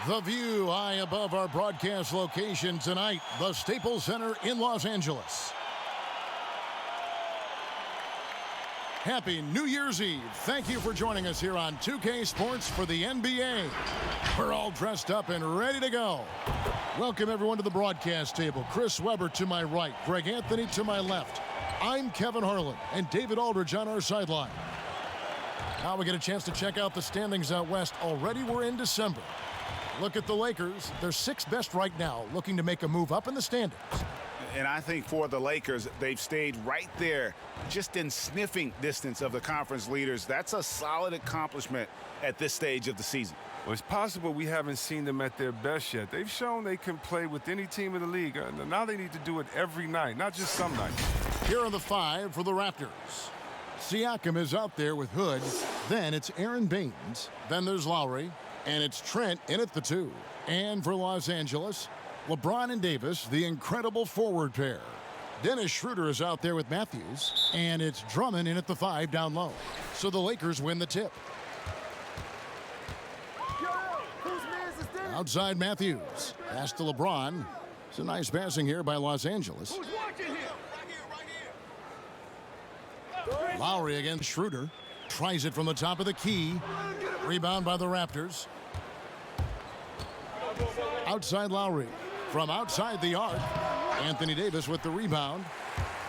The view high above our broadcast location tonight, the Staples Center in Los Angeles. Happy New Year's Eve. Thank you for joining us here on 2K Sports for the NBA. We're all dressed up and ready to go. Welcome everyone to the broadcast table. Chris Webber to my right, Greg Anthony to my left. I'm Kevin Harlan and David Aldridge on our sideline. Now we get a chance to check out the standings out west. Already we're in December. Look at the Lakers. They're sixth best right now, looking to make a move up in the standings. And I think for the Lakers, they've stayed right there, just in sniffing distance of the conference leaders. That's a solid accomplishment at this stage of the season. Well, it's possible we haven't seen them at their best yet. They've shown they can play with any team in the league. Now they need to do it every night, not just some nights. Here are the five for the Raptors. Siakam is out there with Hood. Then it's Aaron Baines. Then there's Lowry. And it's Trent in at the 2. And for Los Angeles, LeBron and Davis, the incredible forward pair. Dennis Schroeder is out there with Matthews. And it's Drummond in at the 5 down low. So the Lakers win the tip. Outside Matthews. Pass to LeBron. It's a nice passing here by Los Angeles. Lowry against Schroeder. Tries it from the top of the key. Rebound by the Raptors. Outside Lowry. From outside the arc. Anthony Davis with the rebound.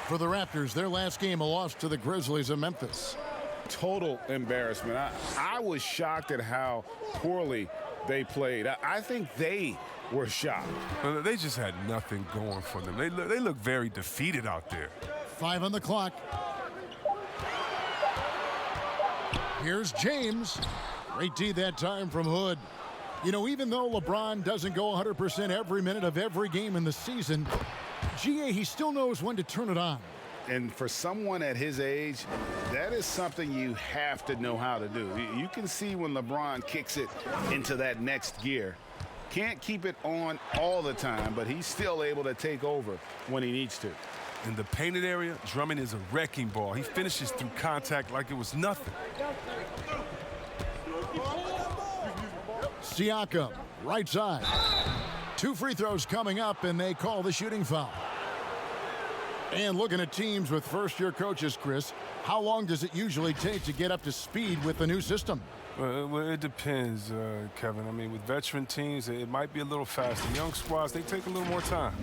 For the Raptors, their last game, a loss to the Grizzlies of Memphis. Total embarrassment. I was shocked at how poorly they played. I think they were shocked. Well, they just had nothing going for them. They look very defeated out there. 5 on the clock. Here's James. Great D that time from Hood. You know, even though LeBron doesn't go 100% every minute of every game in the season, GA, he still knows when to turn it on. And for someone at his age, that is something you have to know how to do. You can see when LeBron kicks it into that next gear. Can't keep it on all the time, but he's still able to take over when he needs to. In the painted area, Drummond is a wrecking ball. He finishes through contact like it was nothing. Siakam, right side. 2 free throws coming up, and they call the shooting foul. And looking at teams with first-year coaches, Chris, how long does it usually take to get up to speed with the new system? Well, it depends, Kevin. I mean, with veteran teams, it might be a little faster. Young squads, they take a little more time.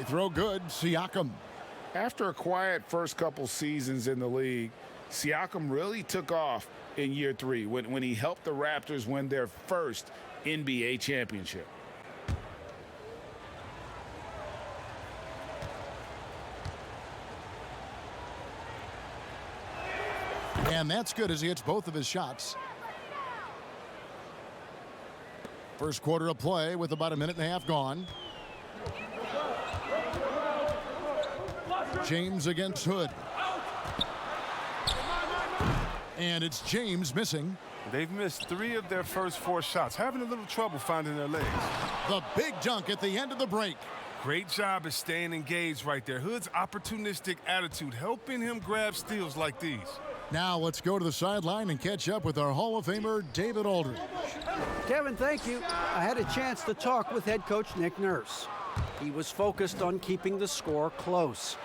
Throw good, Siakam. After a quiet first couple seasons in the league, Siakam really took off in year 3 when he helped the Raptors win their first NBA championship. And that's good as he hits both of his shots. First quarter of play with about a minute and a half gone. James against Hood. And it's James missing. They've missed 3 of their first 4 shots, having a little trouble finding their legs. The big dunk at the end of the break. Great job at staying engaged right there. Hood's opportunistic attitude helping him grab steals like these. Now let's go to the sideline and catch up with our Hall of Famer, David Aldridge. Kevin, thank you. I had a chance to talk with head coach Nick Nurse. He was focused on keeping the score close.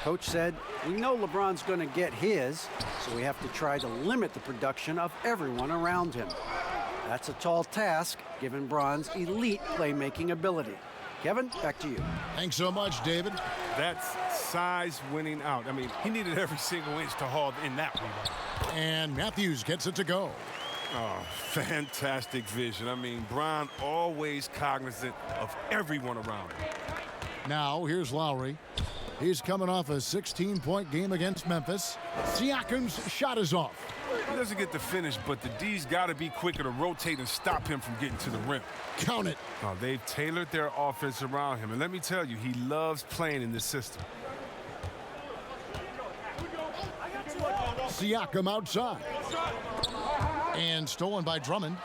Coach said, we know LeBron's going to get his, so we have to try to limit the production of everyone around him. That's a tall task, given Bron's elite playmaking ability. Kevin, back to you. Thanks so much, David. That's size winning out. I mean, he needed every single inch to haul in that rebound. And Matthews gets it to go. Oh, fantastic vision. I mean, Bron always cognizant of everyone around him. Now, here's Lowry. He's coming off a 16-point game against Memphis. Siakam's shot is off. He doesn't get the finish, but the D's got to be quicker to rotate and stop him from getting to the rim. Count it. Oh, they've tailored their offense around him, and let me tell you, he loves playing in this system. Siakam outside. And stolen by Drummond.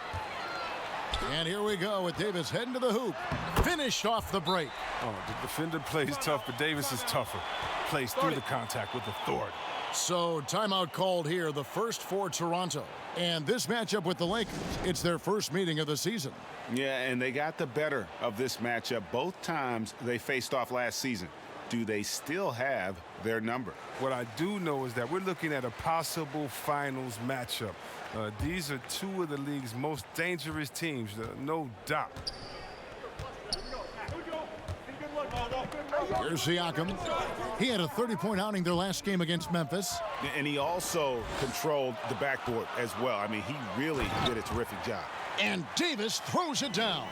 And here we go with Davis heading to the hoop. Finished off the break. Oh, the defender plays tough, but Davis is tougher. Plays through the contact with authority. So timeout called here, the first for Toronto. And this matchup with the Lakers, it's their first meeting of the season. Yeah, and they got the better of this matchup both times they faced off last season. Do they still have their number? What I do know is that we're looking at a possible finals matchup. These are two of the league's most dangerous teams, no doubt. Here's Siakam. He had a 30-point outing their last game against Memphis. And he also controlled the backboard as well. I mean, he really did a terrific job. And Davis throws it down.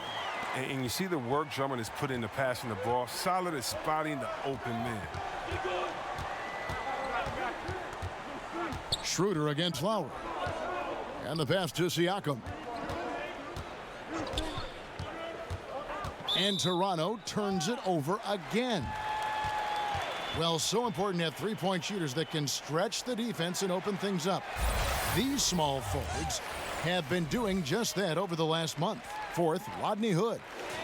And you see the work Drummond has put into passing the ball. Solid at spotting the open man. Schroeder against Lowry. And the pass to Siakam. And Toronto turns it over again. Well, so important to have three-point shooters that can stretch the defense and open things up. These small forwards have been doing just that over the last month. Fourth, Rodney Hood.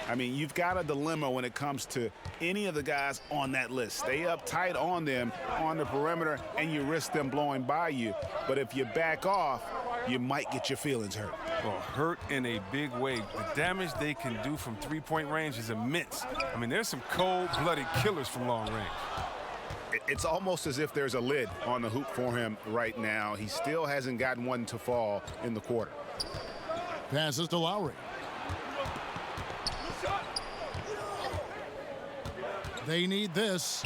I mean, you've got a dilemma when it comes to any of the guys on that list. Stay up tight on them on the perimeter, and you risk them blowing by you. But if you back off, you might get your feelings hurt. Well, hurt in a big way. The damage they can do from three-point range is immense. I mean, there's some cold-blooded killers from long range. It's almost as if there's a lid on the hoop for him right now. He still hasn't gotten one to fall in the quarter. Passes to Lowry. They need this.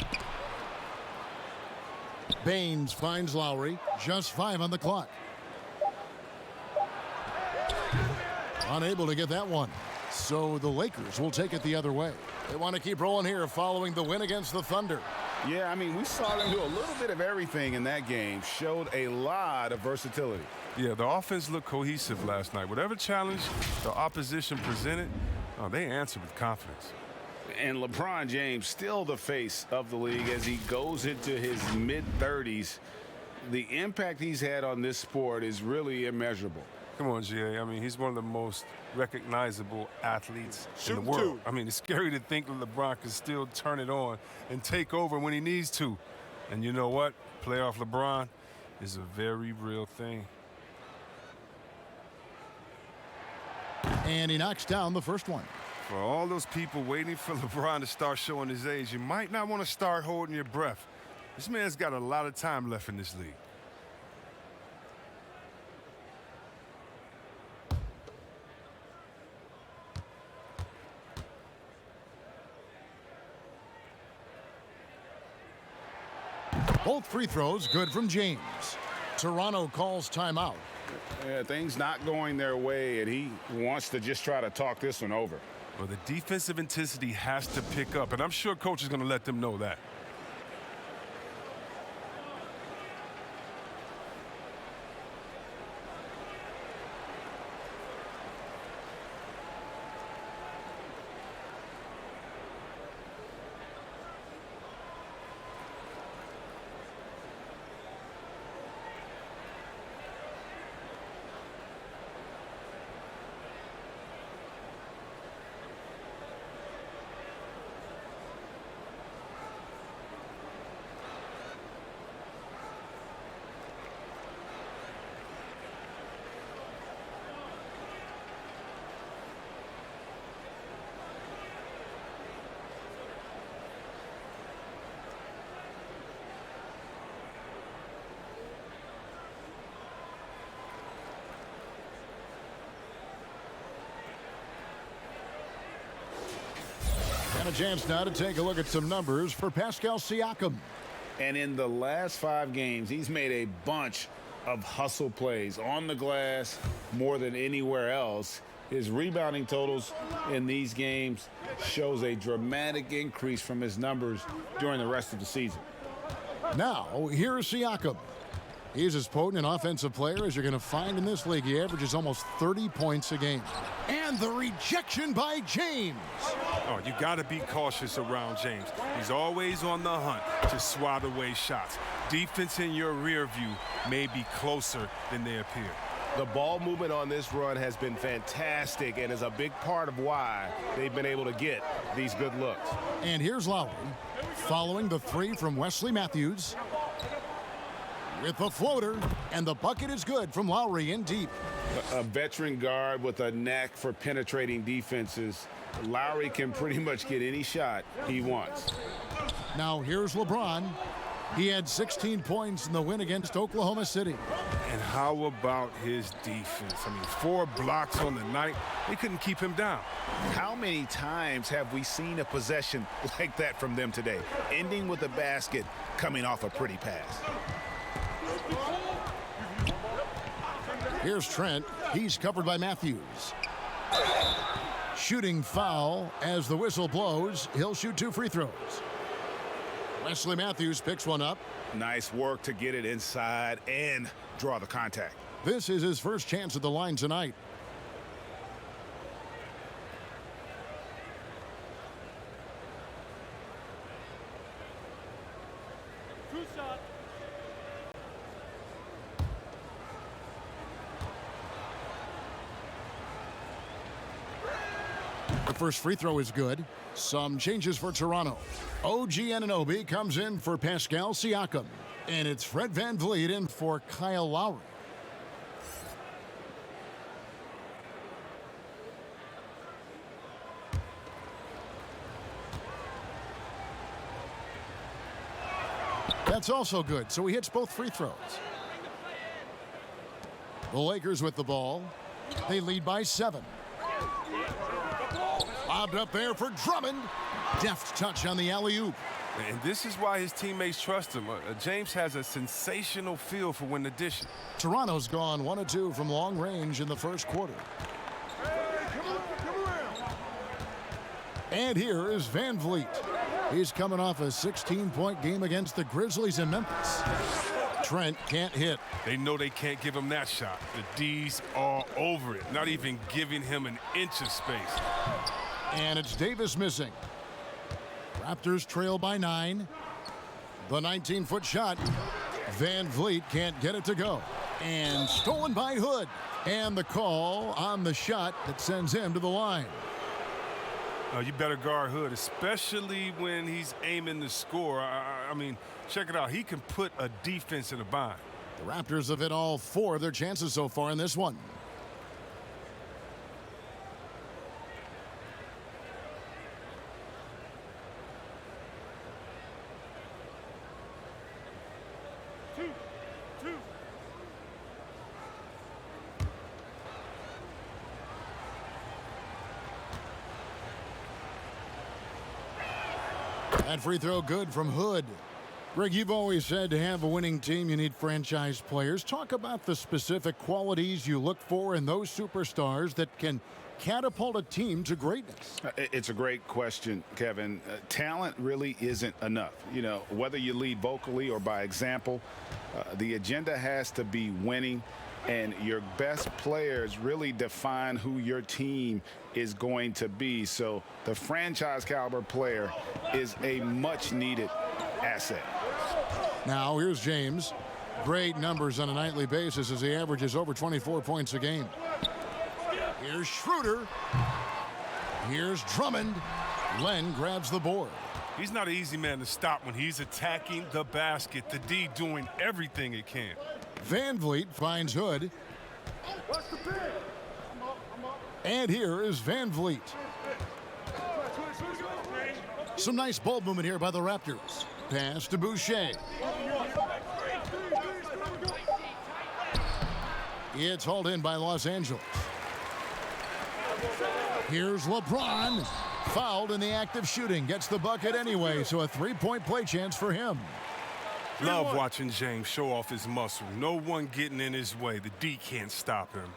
Baines finds Lowry. Just 5 on the clock. Unable to get that one. So the Lakers will take it the other way. They want to keep rolling here following the win against the Thunder. Yeah, I mean, we saw them do a little bit of everything in that game. Showed a lot of versatility. Yeah, the offense looked cohesive last night. Whatever challenge the opposition presented, they answered with confidence. And LeBron James still the face of the league as he goes into his mid-30s. The impact he's had on this sport is really immeasurable. Come on, GA. I mean, he's one of the most recognizable athletes in the world. I mean, it's scary to think that LeBron can still turn it on and take over when he needs to. And you know what? Playoff LeBron is a very real thing. And he knocks down the first one. For all those people waiting for LeBron to start showing his age, you might not want to start holding your breath. This man's got a lot of time left in this league. Both free throws good from James. Toronto calls timeout. Yeah, things not going their way, and he wants to just try to talk this one over. Well, the defensive intensity has to pick up, and I'm sure coach is going to let them know that. And a chance now to take a look at some numbers for Pascal Ciaco. And in the last 5 games, he's made a bunch of hustle plays on the glass more than anywhere else. His rebounding totals in these games shows a dramatic increase from his numbers during the rest of the season. Now, here's Siakam. He's as potent an offensive player as you're going to find in this league. He averages almost 30 points a game. And the rejection by James. Oh, you got to be cautious around James. He's always on the hunt to swat away shots. Defense in your rear view may be closer than they appear. The ball movement on this run has been fantastic and is a big part of why they've been able to get these good looks. And here's Lowry following the three from Wesley Matthews with the floater, and the bucket is good from Lowry in deep. A veteran guard with a knack for penetrating defenses. Lowry can pretty much get any shot he wants. Now here's LeBron. He had 16 points in the win against Oklahoma City. And how about his defense? I mean, 4 blocks on the night. They couldn't keep him down. How many times have we seen a possession like that from them today, ending with a basket coming off a pretty pass? Here's Trent. He's covered by Matthews. Shooting foul as the whistle blows. He'll shoot 2 free throws. Wesley Matthews picks one up. Nice work to get it inside and draw the contact. This is his first chance at the line tonight. The first free throw is good. Some changes for Toronto. OG Anunoby comes in for Pascal Ciaco. And it's Fred VanVleet in for Kyle Lowry. That's also good, so he hits both free throws. The Lakers with the ball. They lead by 7. Lobbed up there for Drummond. Deft touch on the alley-oop. And this is why his teammates trust him. James has a sensational feel for when to dish it. Toronto's gone 1 of 2 from long range in the first quarter. And here is VanVleet. He's coming off a 16-point game against the Grizzlies in Memphis. Trent can't hit. They know they can't give him that shot. The D's all over it, not even giving him an inch of space. And it's Davis missing. Raptors trail by 9. The 19-foot shot. VanVleet can't get it to go. And stolen by Hood. And the call on the shot that sends him to the line. You better guard Hood, especially when he's aiming to score. I mean, check it out. He can put a defense in a bind. The Raptors have hit all 4 of their chances so far in this one. That free throw good from Hood. Greg, you've always said to have a winning team, you need franchise players. Talk about the specific qualities you look for in those superstars that can catapult a team to greatness. It's a great question, Kevin. Talent really isn't enough. You know, whether you lead vocally or by example, the agenda has to be winning. And your best players really define who your team is going to be. So the franchise caliber player is a much needed asset. Now here's James. Great numbers on a nightly basis as he averages over 24 points a game. Here's Schroeder. Here's Drummond. Len grabs the board. He's not an easy man to stop when he's attacking the basket. The D doing everything it can. VanVleet finds Hood. And here is VanVleet. Some nice ball movement here by the Raptors. Pass to Boucher. It's hauled in by Los Angeles. Here's LeBron. Fouled in the act of shooting. Gets the bucket anyway, so a 3-point play chance for him. Love watching James show off his muscle. No one getting in his way. The D can't stop him.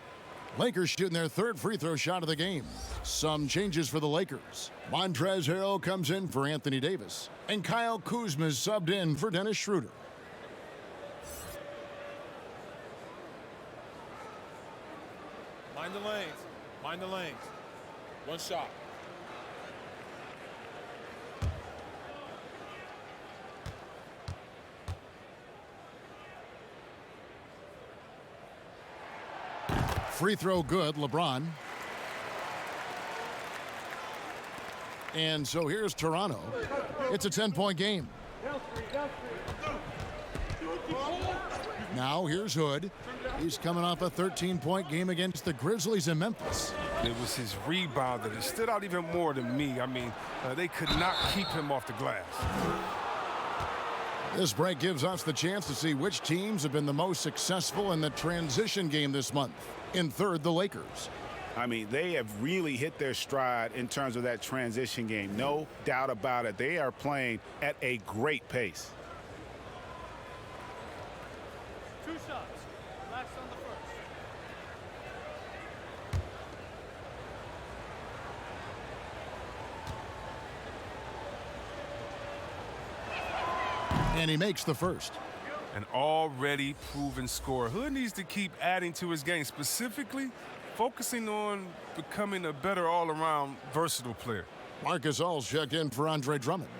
Lakers shooting their 3rd free throw shot of the game. Some changes for the Lakers. Montrezl Harrell comes in for Anthony Davis. And Kyle Kuzma is subbed in for Dennis Schroeder. Mind the lanes. Mind the lanes. One shot. Free throw good, LeBron. And so here's Toronto. It's a 10-point game. Now here's Hood. He's coming off a 13-point game against the Grizzlies in Memphis. It was his rebound that stood out even more than me. I mean, they could not keep him off the glass. This break gives us the chance to see which teams have been the most successful in the transition game this month. In third, the Lakers. I mean, they have really hit their stride in terms of that transition game. No doubt about it. They are playing at a great pace. 2 shots. Last on the first. And he makes the first. An already proven scorer. Hood needs to keep adding to his game, specifically focusing on becoming a better all-around versatile player. Marcus All's checked in for Andre Drummond.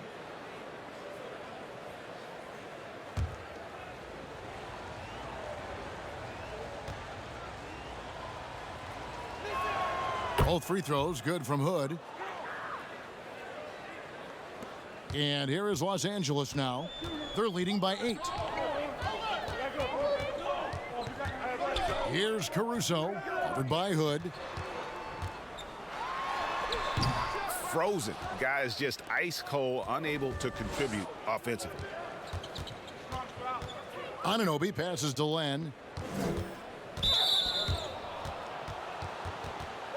Both free throws good from Hood. And here is Los Angeles now. They're leading by 8. Here's Caruso, covered by Hood. Frozen. Guy is just ice cold, unable to contribute offensively. Anunoby passes to Len.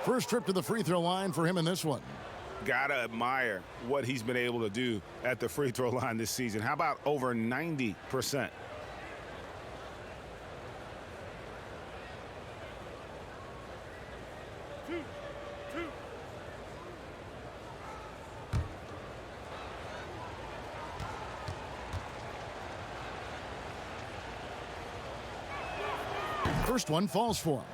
First trip to the free throw line for him in this one. Gotta admire what he's been able to do at the free throw line this season. How about over 90%? First one falls for him.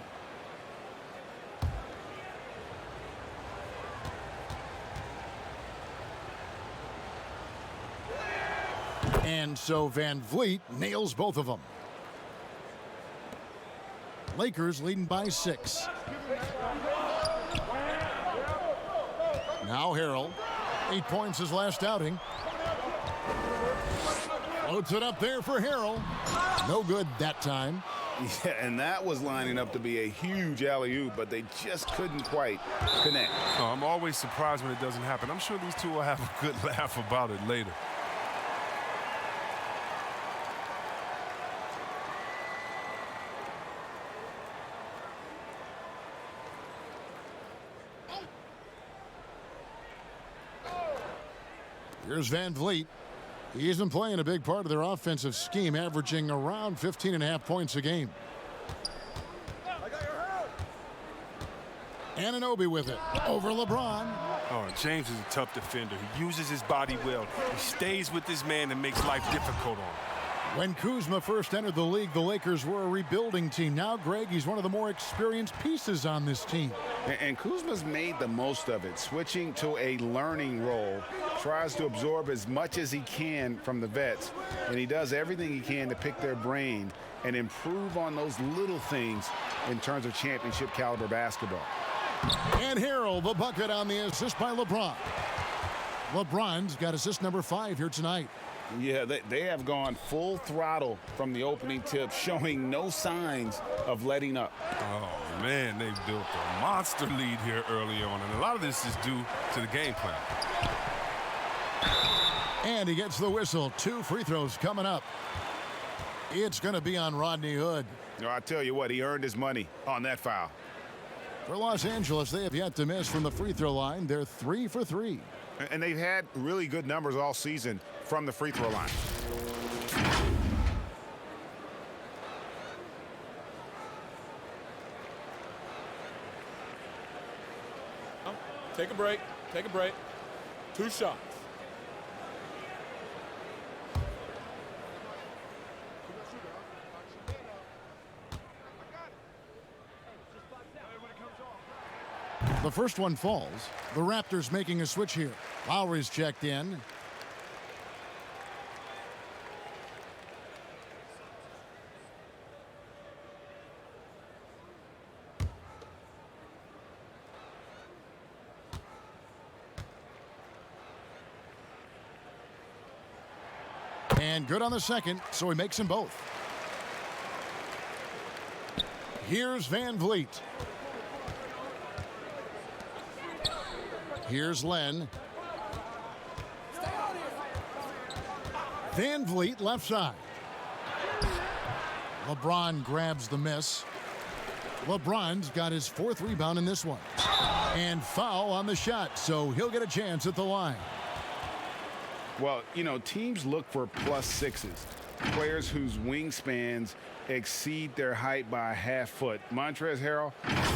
And so Van Vliet nails both of them. Lakers leading by 6. Now Harrell. 8 points his last outing. Floats it up there for Harrell. No good that time. Yeah, and that was lining up to be a huge alley-oop, but they just couldn't quite connect. No, I'm always surprised when it doesn't happen. I'm sure these two will have a good laugh about it later. Here's Van Vliet. He isn't playing a big part of their offensive scheme, averaging around 15.5 points a game. Anunoby with it. Over LeBron. Oh, James is a tough defender. He uses his body well. He stays with his man and makes life difficult on him. When Kuzma first entered the league, the Lakers were a rebuilding team. Now, Greg, he's one of the more experienced pieces on this team. And Kuzma's made the most of it, switching to a learning role. Tries to absorb as much as he can from the vets, and he does everything he can to pick their brain and improve on those little things in terms of championship caliber basketball. And Harrell, the bucket on the assist by LeBron. LeBron's got assist number 5 here tonight. Yeah, they have gone full throttle from the opening tip, showing no signs of letting up. Oh, man, they've built a monster lead here early on, and a lot of this is due to the game plan. And he gets the whistle. 2 free throws coming up. It's going to be on Rodney Hood. No, I tell you what, he earned his money on that foul. For Los Angeles, they have yet to miss from the free throw line. They're 3 for 3. And they've had really good numbers all season from the free throw line. Take a break. Take a break. 2 shots. The first one falls. The Raptors making a switch here. Lowry's checked in. And good on the second, so he makes them both. Here's Van Vliet. Here's Len. Van Vliet left side. LeBron grabs the miss. LeBron's got his 4th rebound in this one. And foul on the shot, so he'll get a chance at the line. Well, you know, teams look for +6s, players whose wingspans exceed their height by a half foot. Montrezl Harrell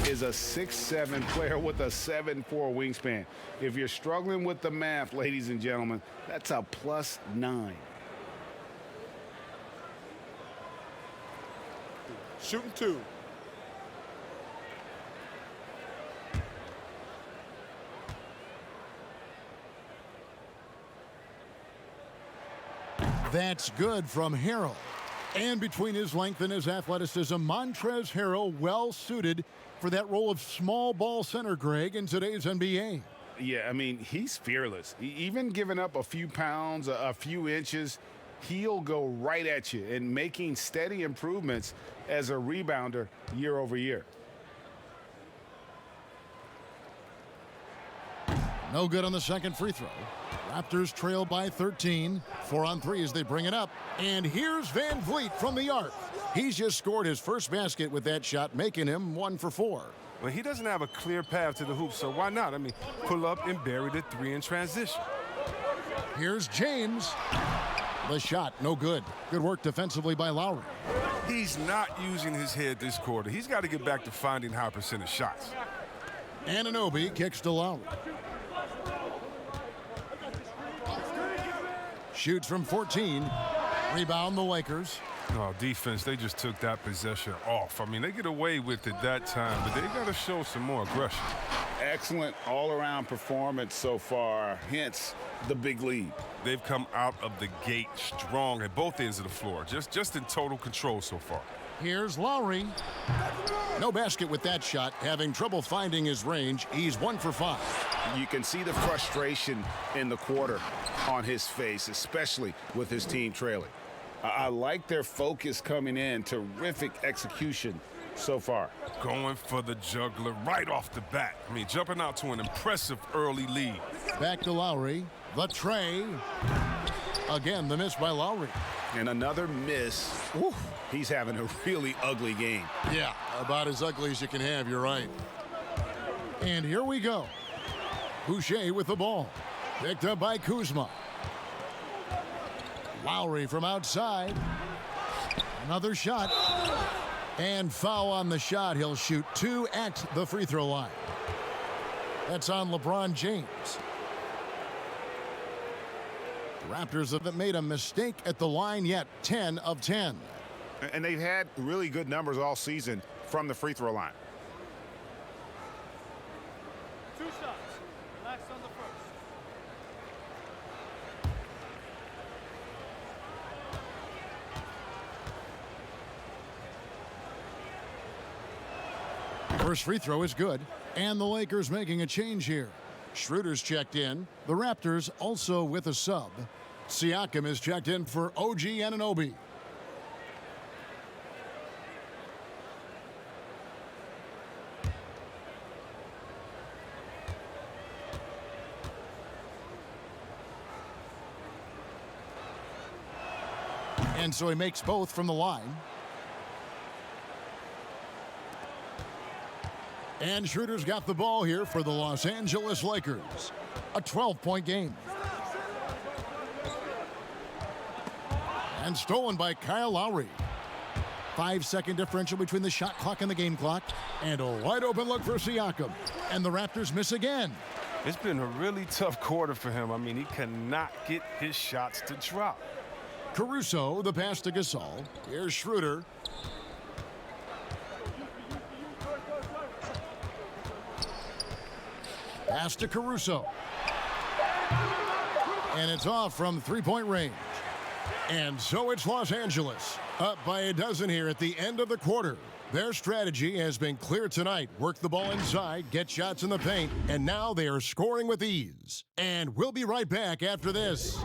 is a 6'7" player with a 7'4" wingspan. If you're struggling with the math, ladies and gentlemen, that's a +9. Shooting 2. That's good from Harrell. And between his length and his athleticism, Montrezl Harrell well suited for that role of small ball center, Greg, in today's NBA. Yeah, I mean, he's fearless. Even giving up a few pounds, a few inches, he'll go right at you and making steady improvements as a rebounder year over year. No good on the second free throw. Raptors trail by 13. 4 on 3 as they bring it up. And here's Van Vliet from the arc. He's just scored his first basket with that shot, making him 1 for 4. Well, he doesn't have a clear path to the hoop, so why not? I mean, pull up and bury the 3 in transition. Here's James. The shot, no good. Good work defensively by Lowry. He's not using his head this quarter. He's got to get back to finding high percentage shots. Anunoby kicks to Lowry. Shoots from 14. Rebound the Lakers. No, defense, they just took that possession off. I mean, they get away with it that time, but they got to show some more aggression. Excellent all-around performance so far, hence the big lead. They've come out of the gate strong at both ends of the floor, just in total control so far. Here's Lowry. No basket with that shot. Having trouble finding his range. He's 1 for 5. You can see the frustration in the quarter on his face, especially with his team trailing. I like their focus coming in. Terrific execution so far. Going for the juggler right off the bat. I mean, jumping out to an impressive early lead. Back to Lowry. The tray. Again, the miss by Lowry. And another miss. Whew, he's having a really ugly game. Yeah, about as ugly as you can have, you're right. And here we go. Boucher with the ball. Picked up by Kuzma. Lowry from outside. Another shot. And foul on the shot. He'll shoot 2 at the free throw line. That's on LeBron James. The Raptors haven't made a mistake at the line yet. 10 of 10. And they've had really good numbers all season from the free throw line. 2 shots. Relax on the first. First free throw is good. And the Lakers making a change here. Schroeder's checked in. The Raptors also with a sub. Siakam is checked in for OG Anunoby. And so he makes both from the line. And Schroeder's got the ball here for the Los Angeles Lakers. A 12-point game. And stolen by Kyle Lowry. 5-second differential between the shot clock and the game clock. And a wide open look for Siakam. And the Raptors miss again. It's been a really tough quarter for him. I mean, he cannot get his shots to drop. Caruso, the pass to Gasol. Here's Schroeder. Pass to Caruso. And it's off from three-point range. And so it's Los Angeles, up by a dozen here at the end of the quarter. Their strategy has been clear tonight. Work the ball inside, get shots in the paint, and now they are scoring with ease. And we'll be right back after this.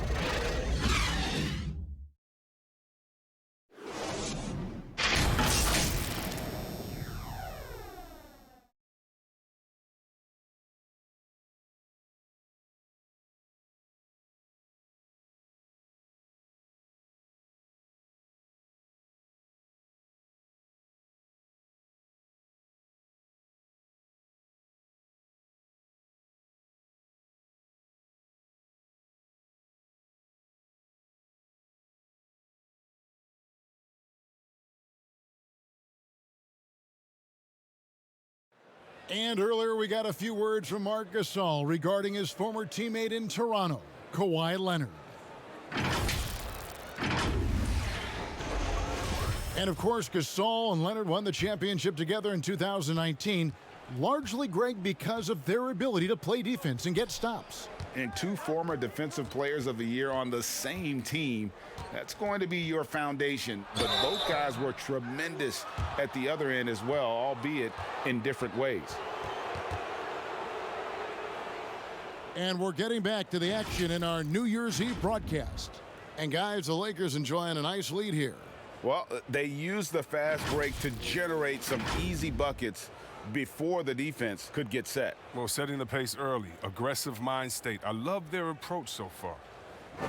And earlier we got a few words from Marc Gasol regarding his former teammate in Toronto, Kawhi Leonard. And of course, Gasol and Leonard won the championship together in 2019, largely, Greg, because of their ability to play defense and get stops. And two former Defensive Players of the Year on the same team, that's going to be your foundation. But both guys were tremendous at the other end as well, albeit in different ways. And we're getting back to the action in our New Year's Eve broadcast. And guys, the Lakers enjoying a nice lead here. Well, they used the fast break to generate some easy buckets before the defense could get set. Well, setting the pace early, aggressive mind state. I love their approach so far.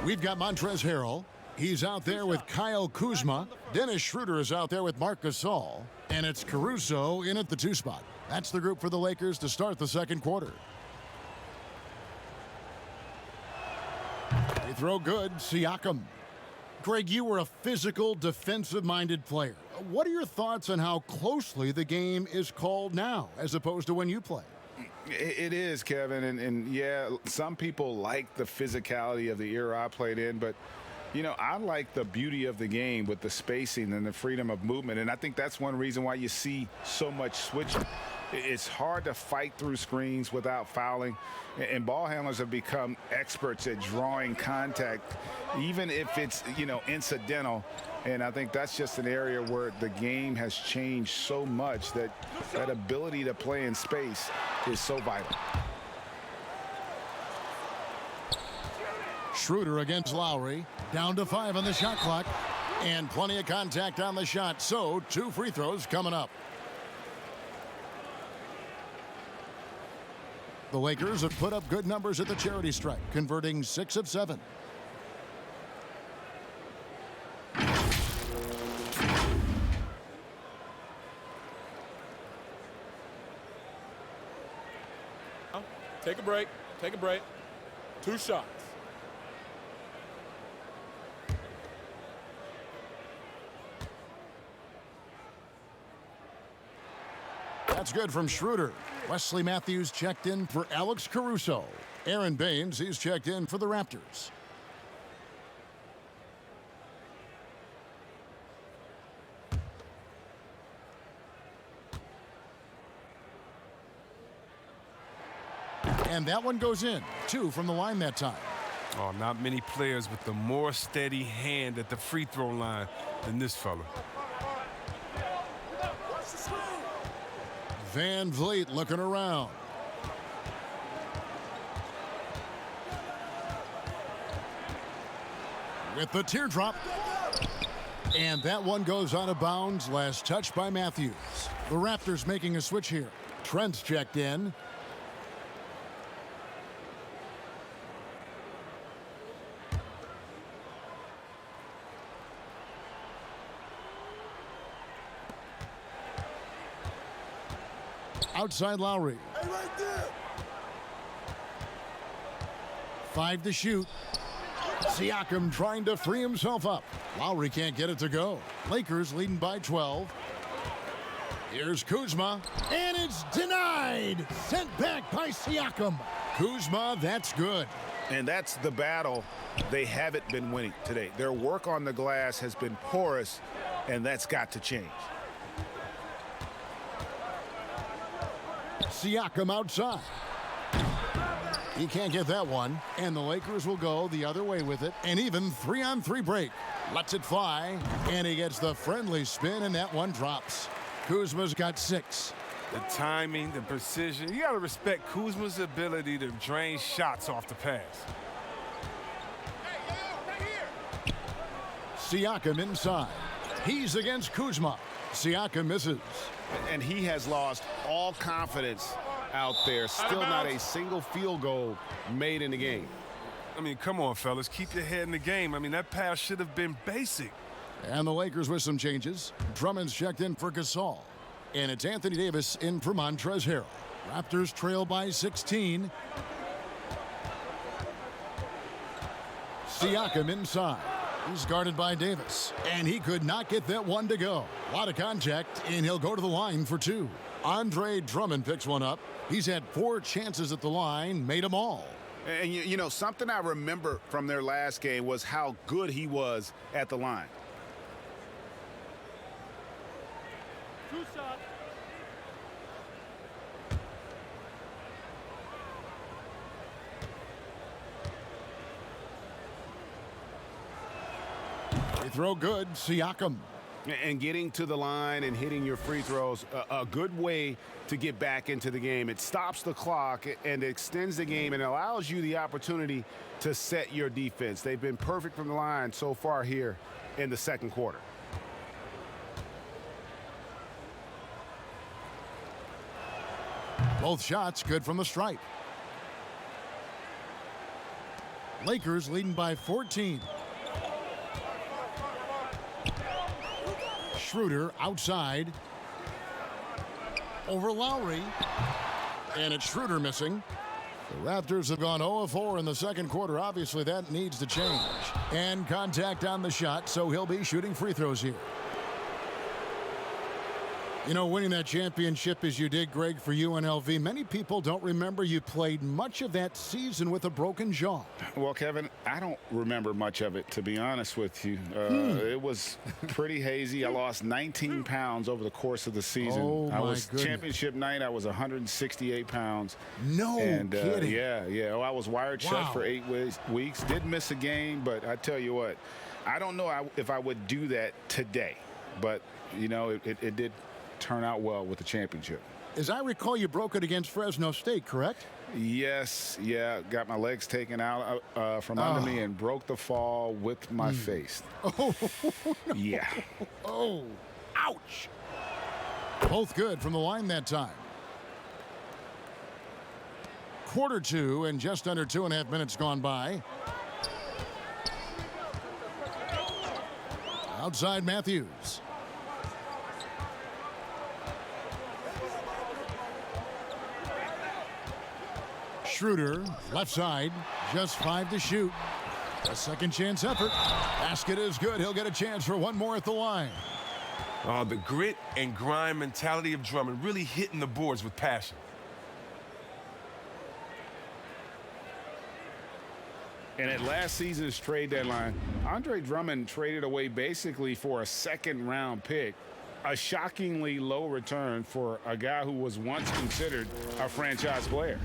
We've got Montrezl Harrell. He's out there with Kyle Kuzma. Dennis Schroeder is out there with Marc Gasol. And it's Caruso in at the 2 spot. That's the group for the Lakers to start the second quarter. They throw good. Siakam. Greg, you were a physical, defensive-minded player. What are your thoughts on how closely the game is called now as opposed to when you play? It is, Kevin, and yeah, some people like the physicality of the era I played in, but you know, I like the beauty of the game with the spacing and the freedom of movement, and I think that's one reason why you see so much switching. It's hard to fight through screens without fouling, and ball handlers have become experts at drawing contact, even if it's, you know, incidental. And I think that's just an area where the game has changed so much that that ability to play in space is so vital. Schroeder against Lowry. Down to 5 on the shot clock. And plenty of contact on the shot. So 2 free throws coming up. The Lakers have put up good numbers at the charity stripe, converting 6 of 7. Take a break. Take a break. 2 shots. That's good from Schroeder. Wesley Matthews checked in for Alex Caruso. Aaron Baines, he's checked in for the Raptors. And that one goes in. 2 from the line that time. Oh, not many players with the more steady hand at the free throw line than this fella. Van Vliet looking around. With the teardrop. And that one goes out of bounds. Last touch by Matthews. The Raptors making a switch here. Trent's checked in. Outside Lowry. Hey, right there. 5 to shoot. Siakam trying to free himself up. Lowry can't get it to go. Lakers leading by 12. Here's Kuzma. And it's denied. Sent back by Siakam. Kuzma, that's good. And that's the battle they haven't been winning today. Their work on the glass has been porous, and that's got to change. Siakam outside. He can't get that one. And the Lakers will go the other way with it. An even 3-on-3 break. Lets it fly. And he gets the friendly spin, and that one drops. Kuzma's got 6. The timing, the precision. You got to respect Kuzma's ability to drain shots off the pass. Siakam inside. He's against Kuzma. Siakam misses. And he has lost all confidence out there. Still not a single field goal made in the game. I mean, come on, fellas. Keep your head in the game. I mean, that pass should have been basic. And the Lakers with some changes. Drummond's checked in for Gasol. And it's Anthony Davis in for Montrezl Harrell. Raptors trail by 16. Siakam inside. He's guarded by Davis. And he could not get that one to go. A lot of contact, and he'll go to the line for 2. Andre Drummond picks one up. He's had 4 chances at the line, made them all. And, you know, something I remember from their last game was how good he was at the line. 2 shots. Free throw good, Siakam. And getting to the line and hitting your free throws, a good way to get back into the game. It stops the clock and extends the game and allows you the opportunity to set your defense. They've been perfect from the line so far here in the second quarter. Both shots good from the stripe. Lakers leading by 14. Schroeder outside. Over Lowry. And it's Schroeder missing. The Raptors have gone 0-4 in the second quarter. Obviously, that needs to change. And contact on the shot, so he'll be shooting free throws here. You know, winning that championship as you did, Greg, for UNLV, many people don't remember you played much of that season with a broken jaw. Well, Kevin, I don't remember much of it, to be honest with you. It was pretty hazy. I lost 19 pounds over the course of the season. Oh, I my was goodness. championship night. I was 168 pounds. No kidding. Yeah. Oh, I was wired shut for 8 weeks. Didn't miss a game, but I tell you what, I don't know if I would do that today. But, you know, it did turn out well with the championship. As I recall, you broke it against Fresno State, correct? Yes, yeah. Got my legs taken out from under me and broke the fall with my face. Oh, no. Yeah. Oh, ouch. Both good from the line that time. Quarter 2 and just under 2.5 minutes gone by. Outside Matthews. Schroeder, left side, just 5 to shoot. A second chance effort. Basket is good. He'll get a chance for one more at the line. The grit and grind mentality of Drummond really hitting the boards with passion. And at last season's trade deadline, Andre Drummond traded away basically for a second-round pick. A shockingly low return for a guy who was once considered a franchise player.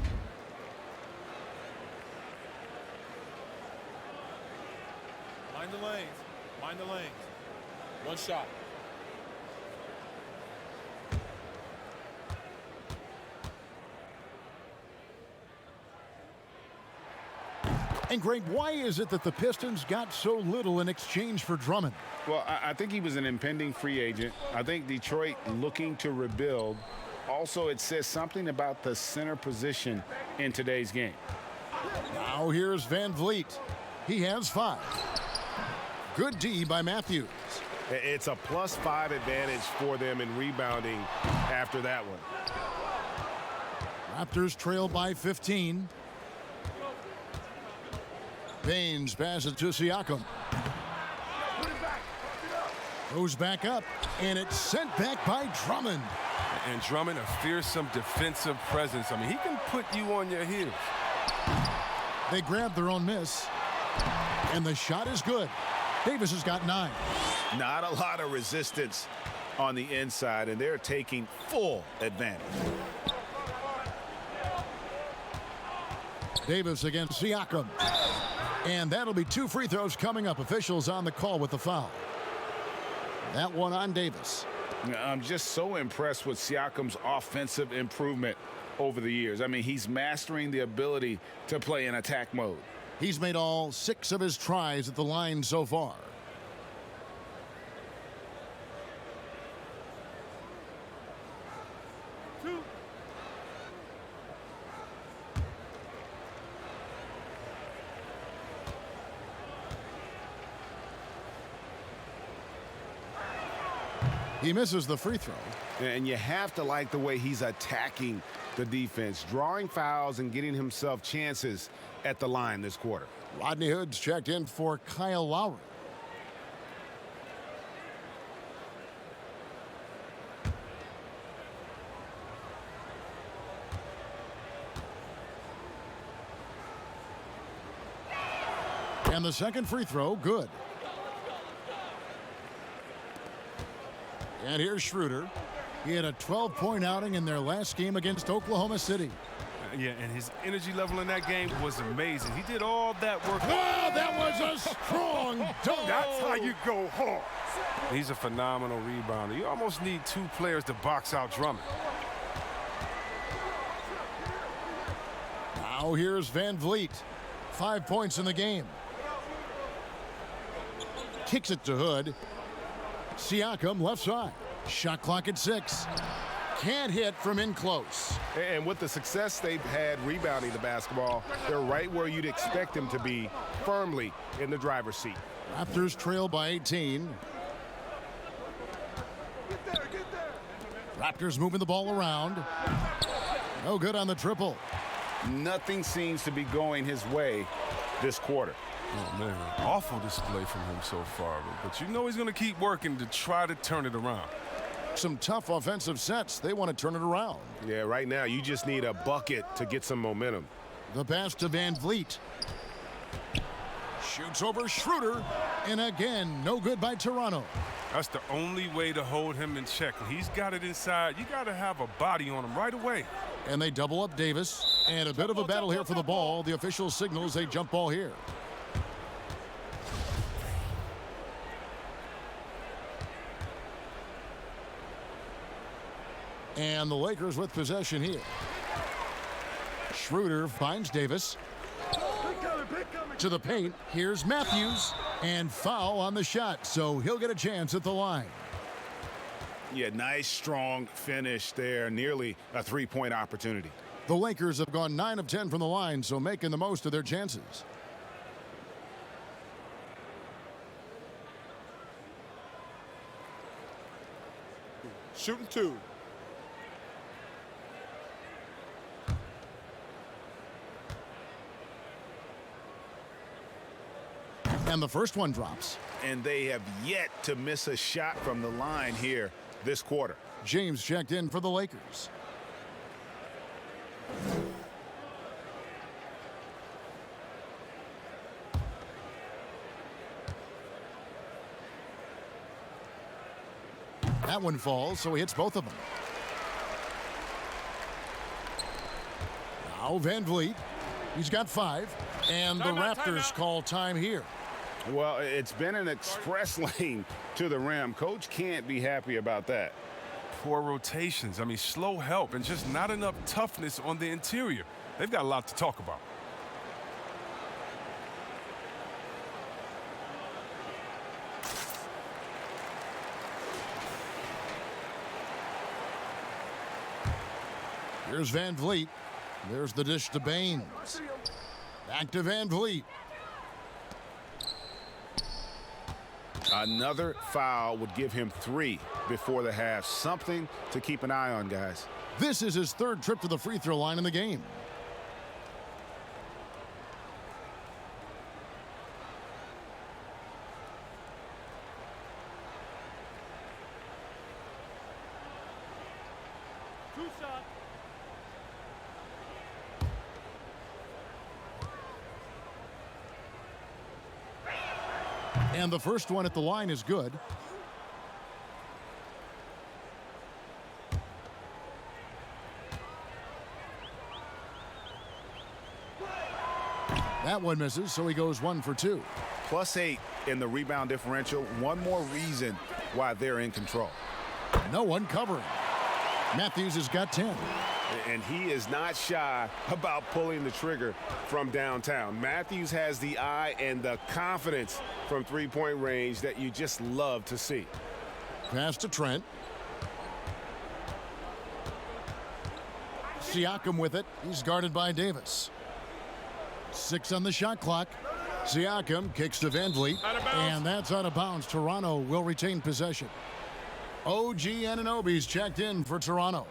Mind the lanes. Mind the lanes. 1 shot. And Greg, why is it that the Pistons got so little in exchange for Drummond? Well, I think he was an impending free agent. I think Detroit looking to rebuild. Also, it says something about the center position in today's game. Now here's Van Vliet. He has 5. Good D by Matthews. It's a +5 advantage for them in rebounding after that one. Raptors trail by 15. Baines passes to Siakam. Goes back up, and it's sent back by Drummond. And Drummond, a fearsome defensive presence. I mean, he can put you on your heels. They grab their own miss, and the shot is good. Davis has got 9. Not a lot of resistance on the inside, and they're taking full advantage. Davis against Siakam. And that'll be 2 free throws coming up. Officials on the call with the foul. That one on Davis. I'm just so impressed with Siakam's offensive improvement over the years. I mean, he's mastering the ability to play in attack mode. He's made all 6 of his tries at the line so far. He misses the free throw. And you have to like the way he's attacking the defense, drawing fouls and getting himself chances at the line this quarter. Rodney Hood's checked in for Kyle Lowry. And the second free throw, good. And here's Schroeder. He had a 12-point outing in their last game against Oklahoma City. Yeah, and his energy level in that game was amazing. He did all that work. Oh, that was a strong dunk. That's how you go hard. He's a phenomenal rebounder. You almost need two players to box out Drummond. Now here's Van Vliet. 5 points in the game. Kicks it to Hood. Siakam left side. Shot clock at 6. Can't hit from in close. And with the success they've had rebounding the basketball, they're right where you'd expect them to be, firmly in the driver's seat. Raptors trail by 18. Raptors moving the ball around. No good on the triple. Nothing seems to be going his way this quarter. Oh, man, awful display from him so far. But you know he's going to keep working to try to turn it around. Some tough offensive sets. They want to turn it around. Yeah, right now you just need a bucket to get some momentum. The pass to Van Vliet. Shoots over Schroeder. And again, no good by Toronto. That's the only way to hold him in check. He's got it inside. You got to have a body on him right away. And they double up Davis. And a bit of a battle here for the ball. The official signals a jump ball here. And the Lakers with possession here. Schroeder finds Davis. To the paint. Here's Matthews. And foul on the shot. So he'll get a chance at the line. Yeah, nice, strong finish there. Nearly a three-point opportunity. The Lakers have gone 9 of 10 from the line, so making the most of their chances. Shooting 2. And the first one drops. And they have yet to miss a shot from the line here this quarter. James checked in for the Lakers. That one falls, so he hits both of them. Now Van Vliet. He's got 5. And the Raptors call time here. Well, it's been an express lane to the rim. Coach can't be happy about that. Poor rotations. I mean, slow help and just not enough toughness on the interior. They've got a lot to talk about. Here's Van Vliet. There's the dish to Baines. Back to Van Vliet. Another foul would give him 3 before the half. Something to keep an eye on, guys. This is his 3rd trip to the free throw line in the game. Two shot. And the first one at the line is good. That one misses, so he goes 1 for 2. +8 in the rebound differential. One more reason why they're in control. No one covering. Matthews has got 10. And he is not shy about pulling the trigger from downtown. Matthews has the eye and the confidence from three-point range that you just love to see. Pass to Trent. Siakam with it. He's guarded by Davis. 6 on the shot clock. Siakam kicks to Van Vliet. And that's out of bounds. Toronto will retain possession. OG Anunoby's checked in for Toronto.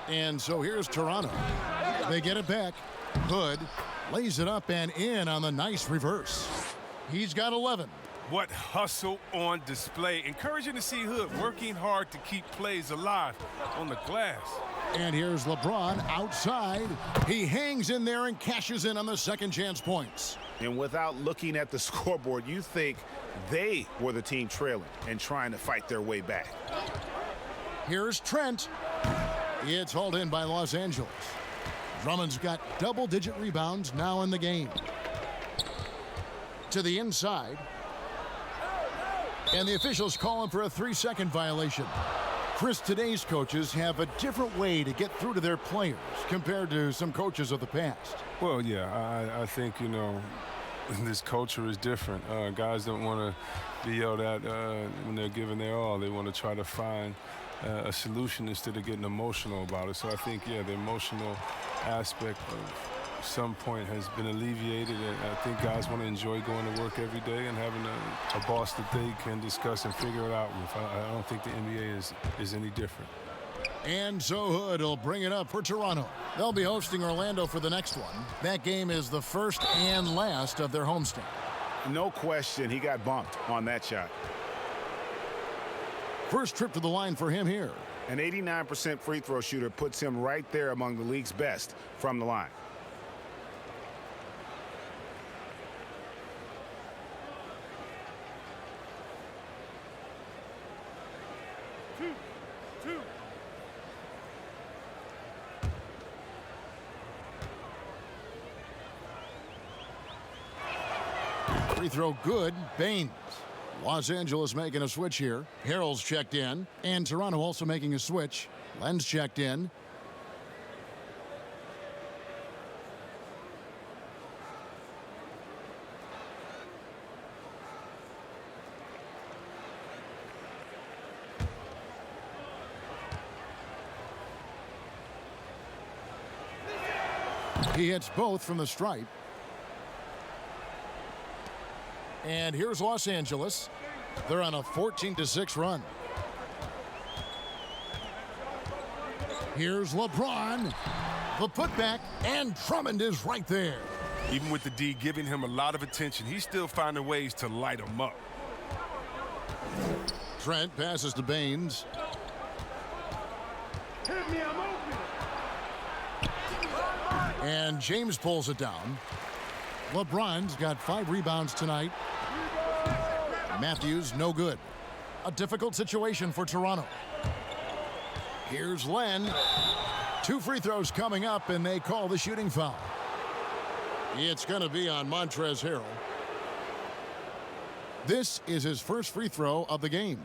And so here's Toronto. They get it back. Hood. Lays it up and in on the nice reverse. He's got 11. What hustle on display. Encouraging to see Hood working hard to keep plays alive on the glass. And here's LeBron outside. He hangs in there and cashes in on the second chance points. And without looking at the scoreboard, you think they were the team trailing and trying to fight their way back. Here's Trent. It's hauled in by Los Angeles. Drummond's got double-digit rebounds now in the game. To the inside. And the officials call him for a 3-second violation. Chris, today's coaches have a different way to get through to their players compared to some coaches of the past. Well, yeah, I think, you know, this culture is different. Guys don't want to be yelled at when they're giving their all. They want to try to find a solution instead of getting emotional about it. So I think, yeah, the emotional aspect of some point has been alleviated, and I think guys want to enjoy going to work every day and having a boss that they can discuss and figure it out with. I don't think the NBA is any different. And so Hood will bring it up for Toronto. They'll be hosting Orlando for the next one. That game is the first and last of their homestand. No question, he got bumped on that shot. First trip to the line for him here. An 89% free throw shooter puts him right there among the league's best from the line. Free throw good. Baines. Los Angeles making a switch here. Harrell's checked in. And Toronto also making a switch. Len's checked in. He hits both from the stripe. And here's Los Angeles. They're on a 14-6 run. Here's LeBron. The putback, and Drummond is right there. Even with the D giving him a lot of attention, he's still finding ways to light him up. Trent passes to Baines. Hit me, I'm open. And James pulls it down. LeBron's got 5 rebounds tonight. Matthews, no good. A difficult situation for Toronto. Here's Len. 2 free throws coming up, and they call the shooting foul. It's going to be on Montrezl Harrell. This is his first free throw of the game.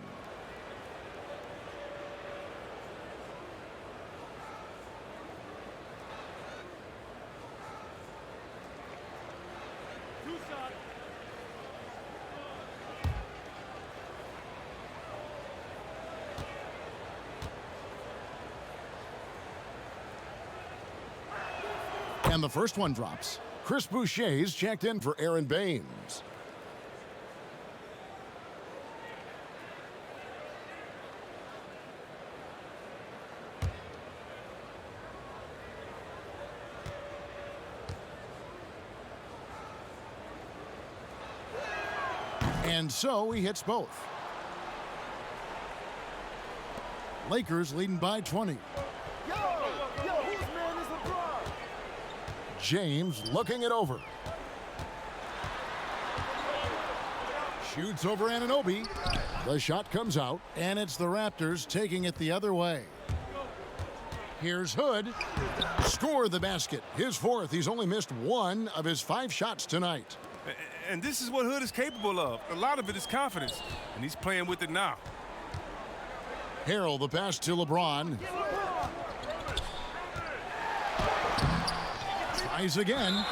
And the first one drops. Chris Boucher's checked in for Aaron Baines. And so he hits both. Lakers leading by 20. James looking it over. Shoots over Anunoby. The shot comes out, and it's the Raptors taking it the other way. Here's Hood. Score the basket. His 4th. He's only missed 1 of his 5 shots tonight. And this is what Hood is capable of. A lot of it is confidence, and he's playing with it now. Harrell, the pass to LeBron. Tries again,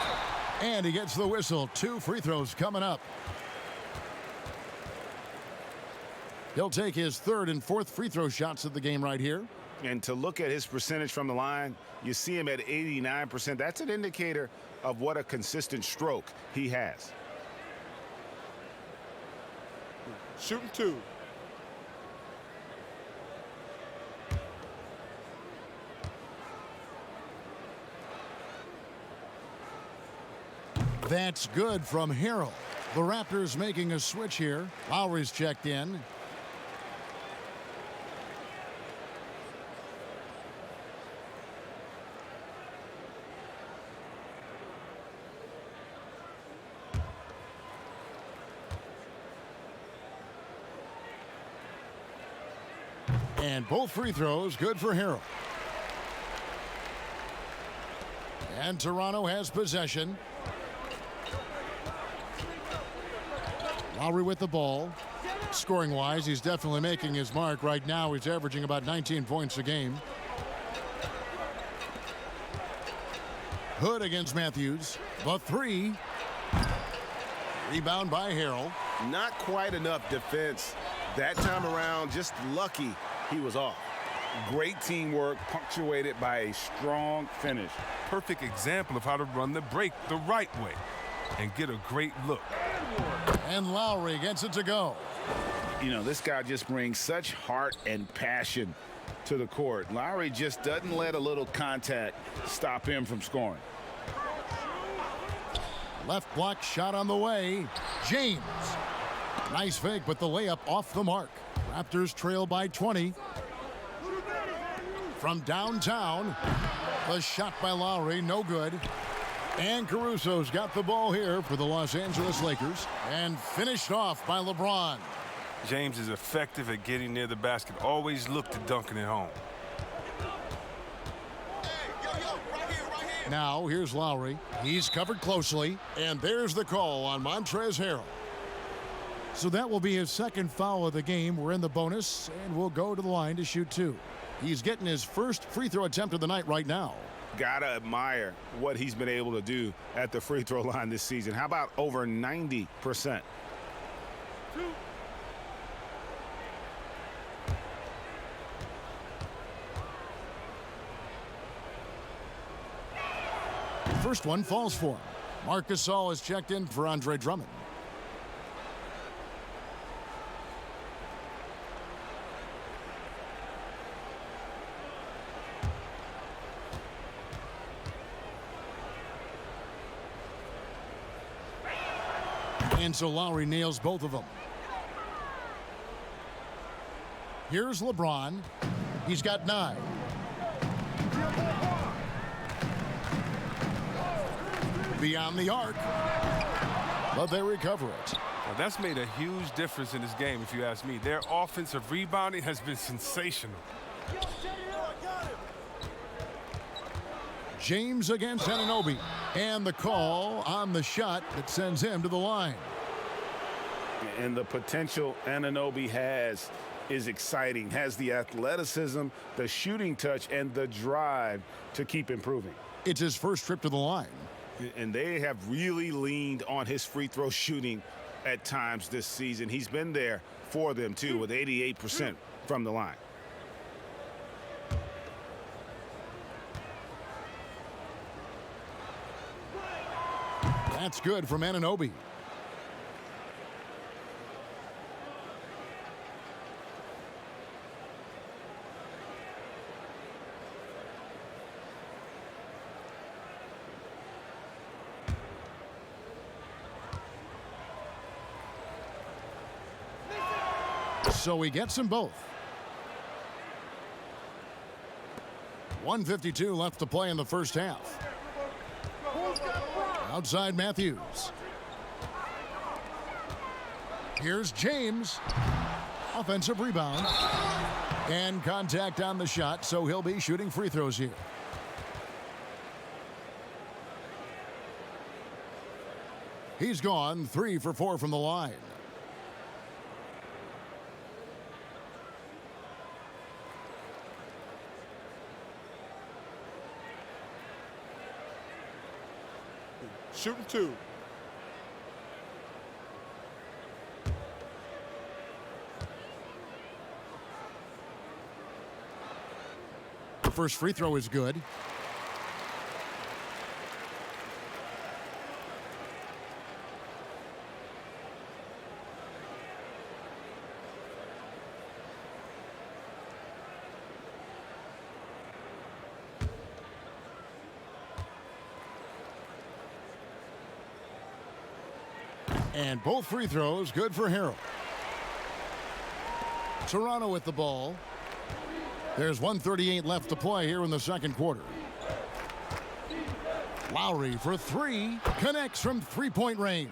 and he gets the whistle. 2 free throws coming up. He'll take his 3rd and 4th free throw shots of the game right here. And to look at his percentage from the line, you see him at 89%. That's an indicator of what a consistent stroke he has. Shooting 2. That's good from Harrell. The Raptors making a switch here. Lowry's checked in. And both free throws good for Harrell. And Toronto has possession. Lowry with the ball. Scoring-wise, he's definitely making his mark. Right now, he's averaging about 19 points a game. Hood against Matthews. The three. Rebound by Harrell. Not quite enough defense. That time around, just lucky he was off. Great teamwork, punctuated by a strong finish. Perfect example of how to run the break the right way and get a great look. And Lowry gets it to go. You know, this guy just brings such heart and passion to the court. Lowry just doesn't let a little contact stop him from scoring. Left block shot on the way. James. Nice fake, but the layup off the mark. Raptors trail by 20. From downtown, the shot by Lowry, no good. And Caruso's got the ball here for the Los Angeles Lakers. And finished off by LeBron. James is effective at getting near the basket. Always look to dunking it home. Now, here's Lowry. He's covered closely. And there's the call on Montrezl Harrell. So that will be his second foul of the game. We're in the bonus, and we'll go to the line to shoot two. He's getting his first free throw attempt of the night right now. Gotta admire what he's been able to do at the free throw line this season. How about over 90%? First one falls for him. Marc Gasol is checked in for Andre Drummond. And so Lowry nails both of them. Here's LeBron. He's got 9. Beyond the arc. But they recover it. Now, that's made a huge difference in this game, if you ask me. Their offensive rebounding has been sensational. James against Anunoby. And the call on the shot that sends him to the line. And the potential Anunoby has is exciting. Has the athleticism, the shooting touch, and the drive to keep improving. It's his first trip to the line. And they have really leaned on his free throw shooting at times this season. He's been there for them, too, with 88% from the line. That's good from Anunoby. So he gets them both. 1:52 left to play in the first half. Outside Matthews. Here's James. Offensive rebound. And contact on the shot, so he'll be shooting free throws here. He's gone 3 for 4 from the line. Shooting 2. The first free throw is good. And both free throws good for Harrell. Toronto with the ball. There's 1:38 left to play here in the second quarter. Lowry for three. Connects from three-point range.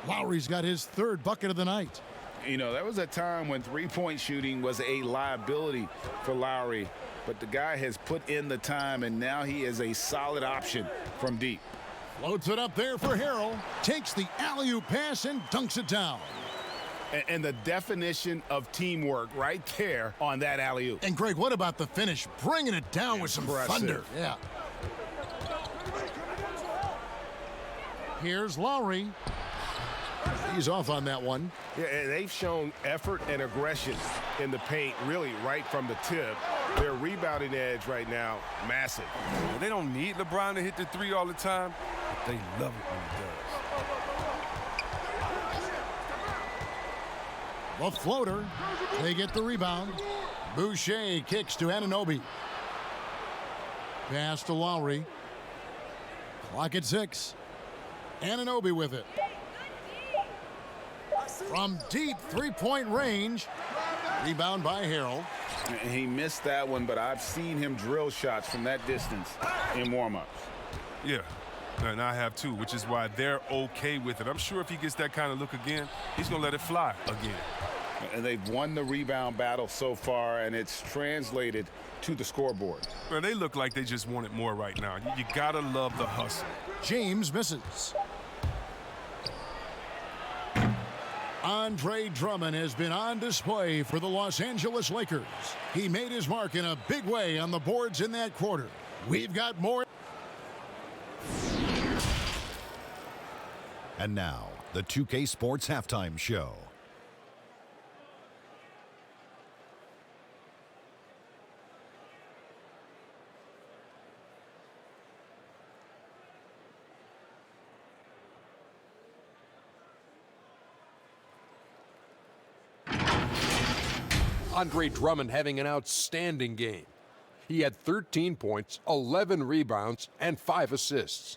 Lowry's got his third bucket of the night. You know, there was a time when three-point shooting was a liability for Lowry, but the guy has put in the time, and now he is a solid option from deep. Floats it up there for Harrell. Takes the alley-oop pass and dunks it down. And the definition of teamwork right there on that alley-oop. And, Greg, what about the finish? Bringing it down with some thunder. Yeah. Here's Lowry. He's off on that one. Yeah, and they've shown effort and aggression in the paint, really right from the tip. Their rebounding edge right now, massive. They don't need LeBron to hit the three all the time, but they love it when he does. The floater. They get the rebound. Boucher kicks to Anunoby. Pass to Lowry. Clock at 6. Anunoby with it. From deep three-point range. Rebound by Harrell. He missed that one, but I've seen him drill shots from that distance in warm-ups. Yeah, and I have too, which is why they're okay with it. I'm sure if he gets that kind of look again, he's going to let it fly again. And they've won the rebound battle so far, and it's translated to the scoreboard. Well, they look like they just want it more right now. You got to love the hustle. James misses. Andre Drummond has been on display for the Los Angeles Lakers. He made his mark in a big way on the boards in that quarter. We've got more. And now, the 2K Sports Halftime Show. Andre Drummond having an outstanding game. He had 13 points, 11 rebounds, and 5 assists.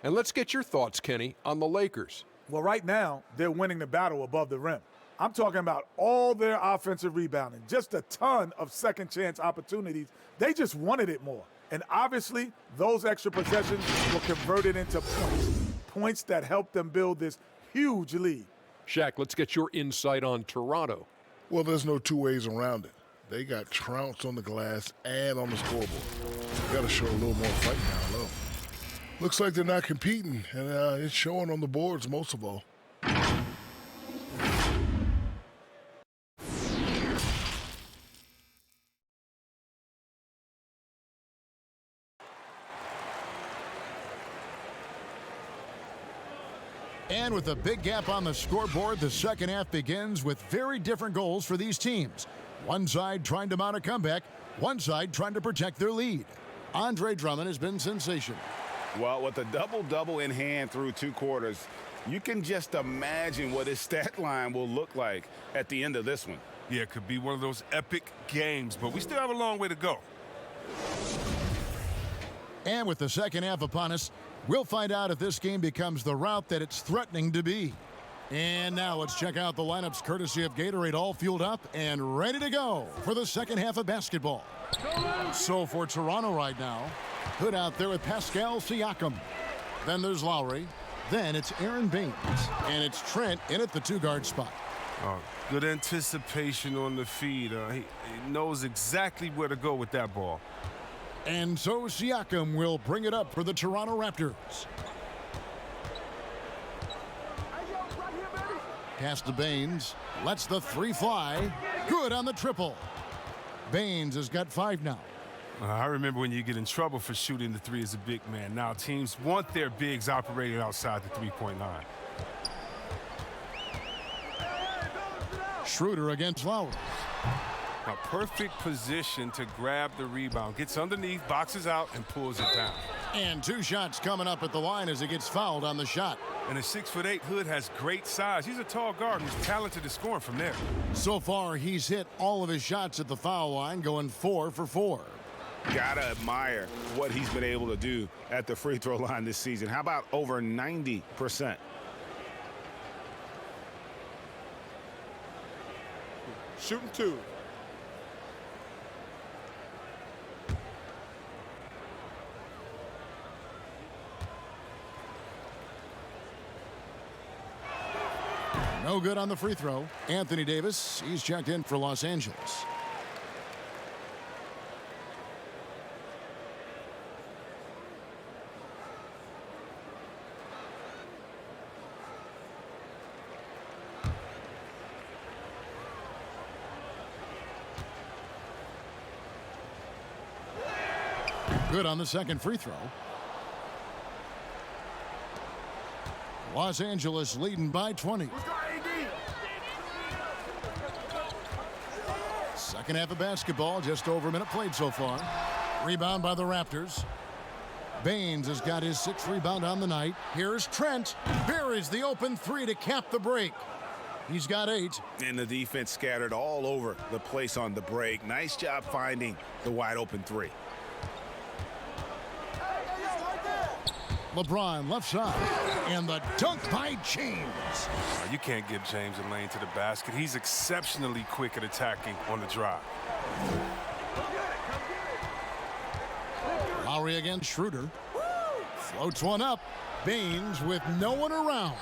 And let's get your thoughts, Kenny, on the Lakers. Well, right now, they're winning the battle above the rim. I'm talking about all their offensive rebounding, just a ton of second chance opportunities. They just wanted it more. And obviously, those extra possessions were converted into points, points that helped them build this huge lead. Shaq, let's get your insight on Toronto. Well, there's no two ways around it. They got trounced on the glass and on the scoreboard. Got to show a little more fight now, though. Looks like they're not competing, and it's showing on the boards most of all. And with a big gap on the scoreboard, the second half begins with very different goals for these teams. One side trying to mount a comeback, one side trying to protect their lead. Andre Drummond has been sensational. Well, with a double-double in hand through 2 quarters, you can just imagine what his stat line will look like at the end of this one. Yeah, it could be one of those epic games, but we still have a long way to go. And with the second half upon us, we'll find out if this game becomes the route that it's threatening to be. And now let's check out the lineups courtesy of Gatorade, all fueled up and ready to go for the second half of basketball. So for Toronto right now, Hood out there with Pascal Ciaco. Then there's Lowry. Then it's Aaron Baines. And it's Trent in at the 2-guard spot. Good anticipation on the feed. He knows exactly where to go with that ball. And so Siakam will bring it up for the Toronto Raptors. Pass to Baines. Lets the 3 fly. Good on the triple. Baines has got 5 now. I remember when you get in trouble for shooting the 3 as a big man. Now teams want their bigs operating outside the 3-point line. Schroeder against Lowry. A perfect position to grab the rebound. Gets underneath, boxes out, and pulls it down. And 2 shots coming up at the line as he gets fouled on the shot. And a 6'8" Hood has great size. He's a tall guard who's talented at scoring from there. So far, he's hit all of his shots at the foul line, going 4 for 4. Gotta admire what he's been able to do at the free throw line this season. How about over 90%? Shooting 2. No good on the free throw. Anthony Davis, he's checked in for Los Angeles. Good on the second free throw. Los Angeles leading by 20. Second half of basketball, just over a minute played so far. Rebound by the Raptors. Baines has got his 6th rebound on the night. Here's Trent. Buries the open 3 to cap the break. He's got 8. And the defense scattered all over the place on the break. Nice job finding the wide open 3. LeBron left side, and the dunk by James. You can't give James a lane to the basket. He's exceptionally quick at attacking on the drive. Lowry against Schroeder. Floats one up. Baines with no one around.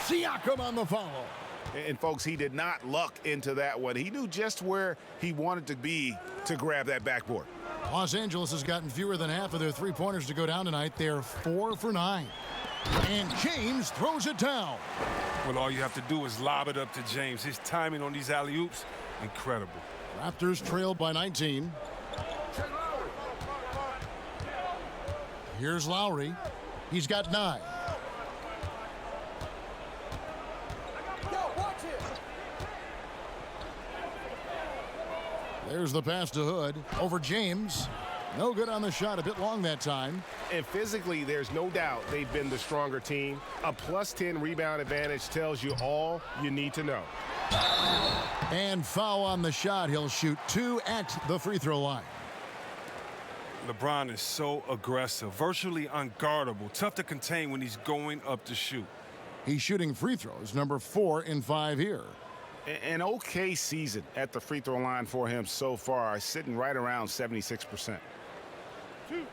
Ciaco on the follow. And folks, he did not luck into that one. He knew just where he wanted to be to grab that backboard. Los Angeles has gotten fewer than half of their three-pointers to go down tonight. They're 4 for 9. And James throws it down. Well, all you have to do is lob it up to James. His timing on these alley-oops, incredible. Raptors trailed by 19. Here's Lowry. He's got 9. There's the pass to Hood over James. No good on the shot, a bit long that time. And physically, there's no doubt they've been the stronger team. A +10 rebound advantage tells you all you need to know. And foul on the shot. He'll shoot 2 at the free throw line. LeBron is so aggressive, virtually unguardable, tough to contain when he's going up to shoot. He's shooting free throws, number 4 in 5 here. An okay season at the free throw line for him so far, sitting right around 76%. 2.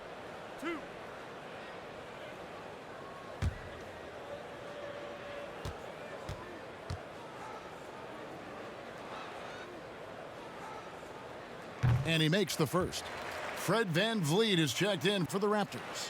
And he makes the first. Fred VanVleet is checked in for the Raptors.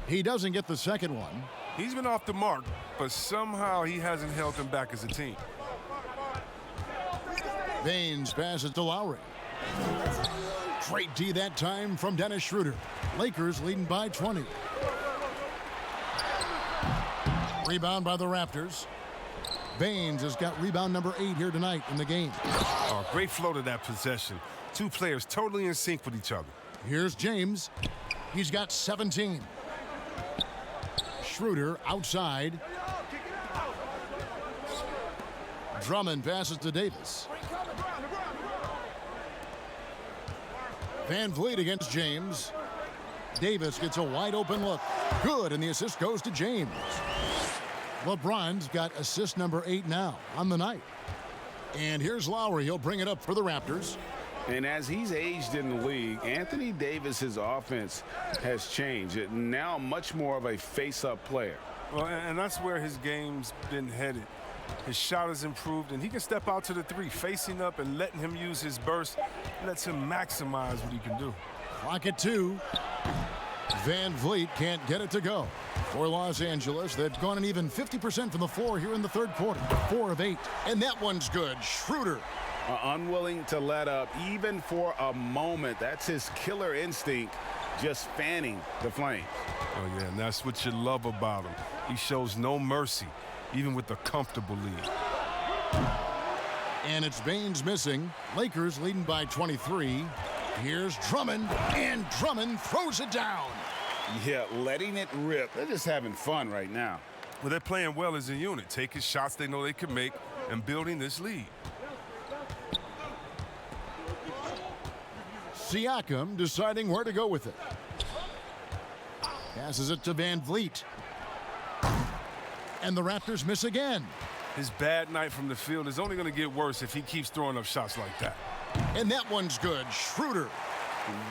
He doesn't get the second one. He's been off the mark, but somehow he hasn't held them back as a team. Baines passes to Lowry. Great D that time from Dennis Schroeder. Lakers leading by 20. Rebound by the Raptors. Baines has got rebound number 8 here tonight in the game. Oh, great flow to that possession. Two players totally in sync with each other. Here's James. He's got 17. Schroeder outside. Drummond passes to Davis. VanVleet against James. Davis gets a wide open look. Good, and the assist goes to James. LeBron's got assist number 8 now on the night. And here's Lowry. He'll bring it up for the Raptors. And as he's aged in the league, Anthony Davis's offense has changed. Now much more of a face-up player. Well, and that's where his game's been headed. His shot has improved, and he can step out to the 3, facing up and letting him use his burst. Lets him maximize what he can do. Clock at 2. VanVleet can't get it to go. For Los Angeles, they've gone an even 50% from the floor here in the third quarter. 4 of 8. And that one's good. Schroeder. Unwilling to let up even for a moment. That's his killer instinct, just fanning the flames. Oh, yeah, and that's what you love about him. He shows no mercy, even with a comfortable lead. And it's Baines missing. Lakers leading by 23. Here's Drummond, and Drummond throws it down. Yeah, letting it rip. They're just having fun right now. Well, they're playing well as a unit, taking shots they know they can make and building this lead. Siakam deciding where to go with it. Passes it to Van Vliet. And the Raptors miss again. His bad night from the field is only going to get worse if he keeps throwing up shots like that. And that one's good. Schroeder.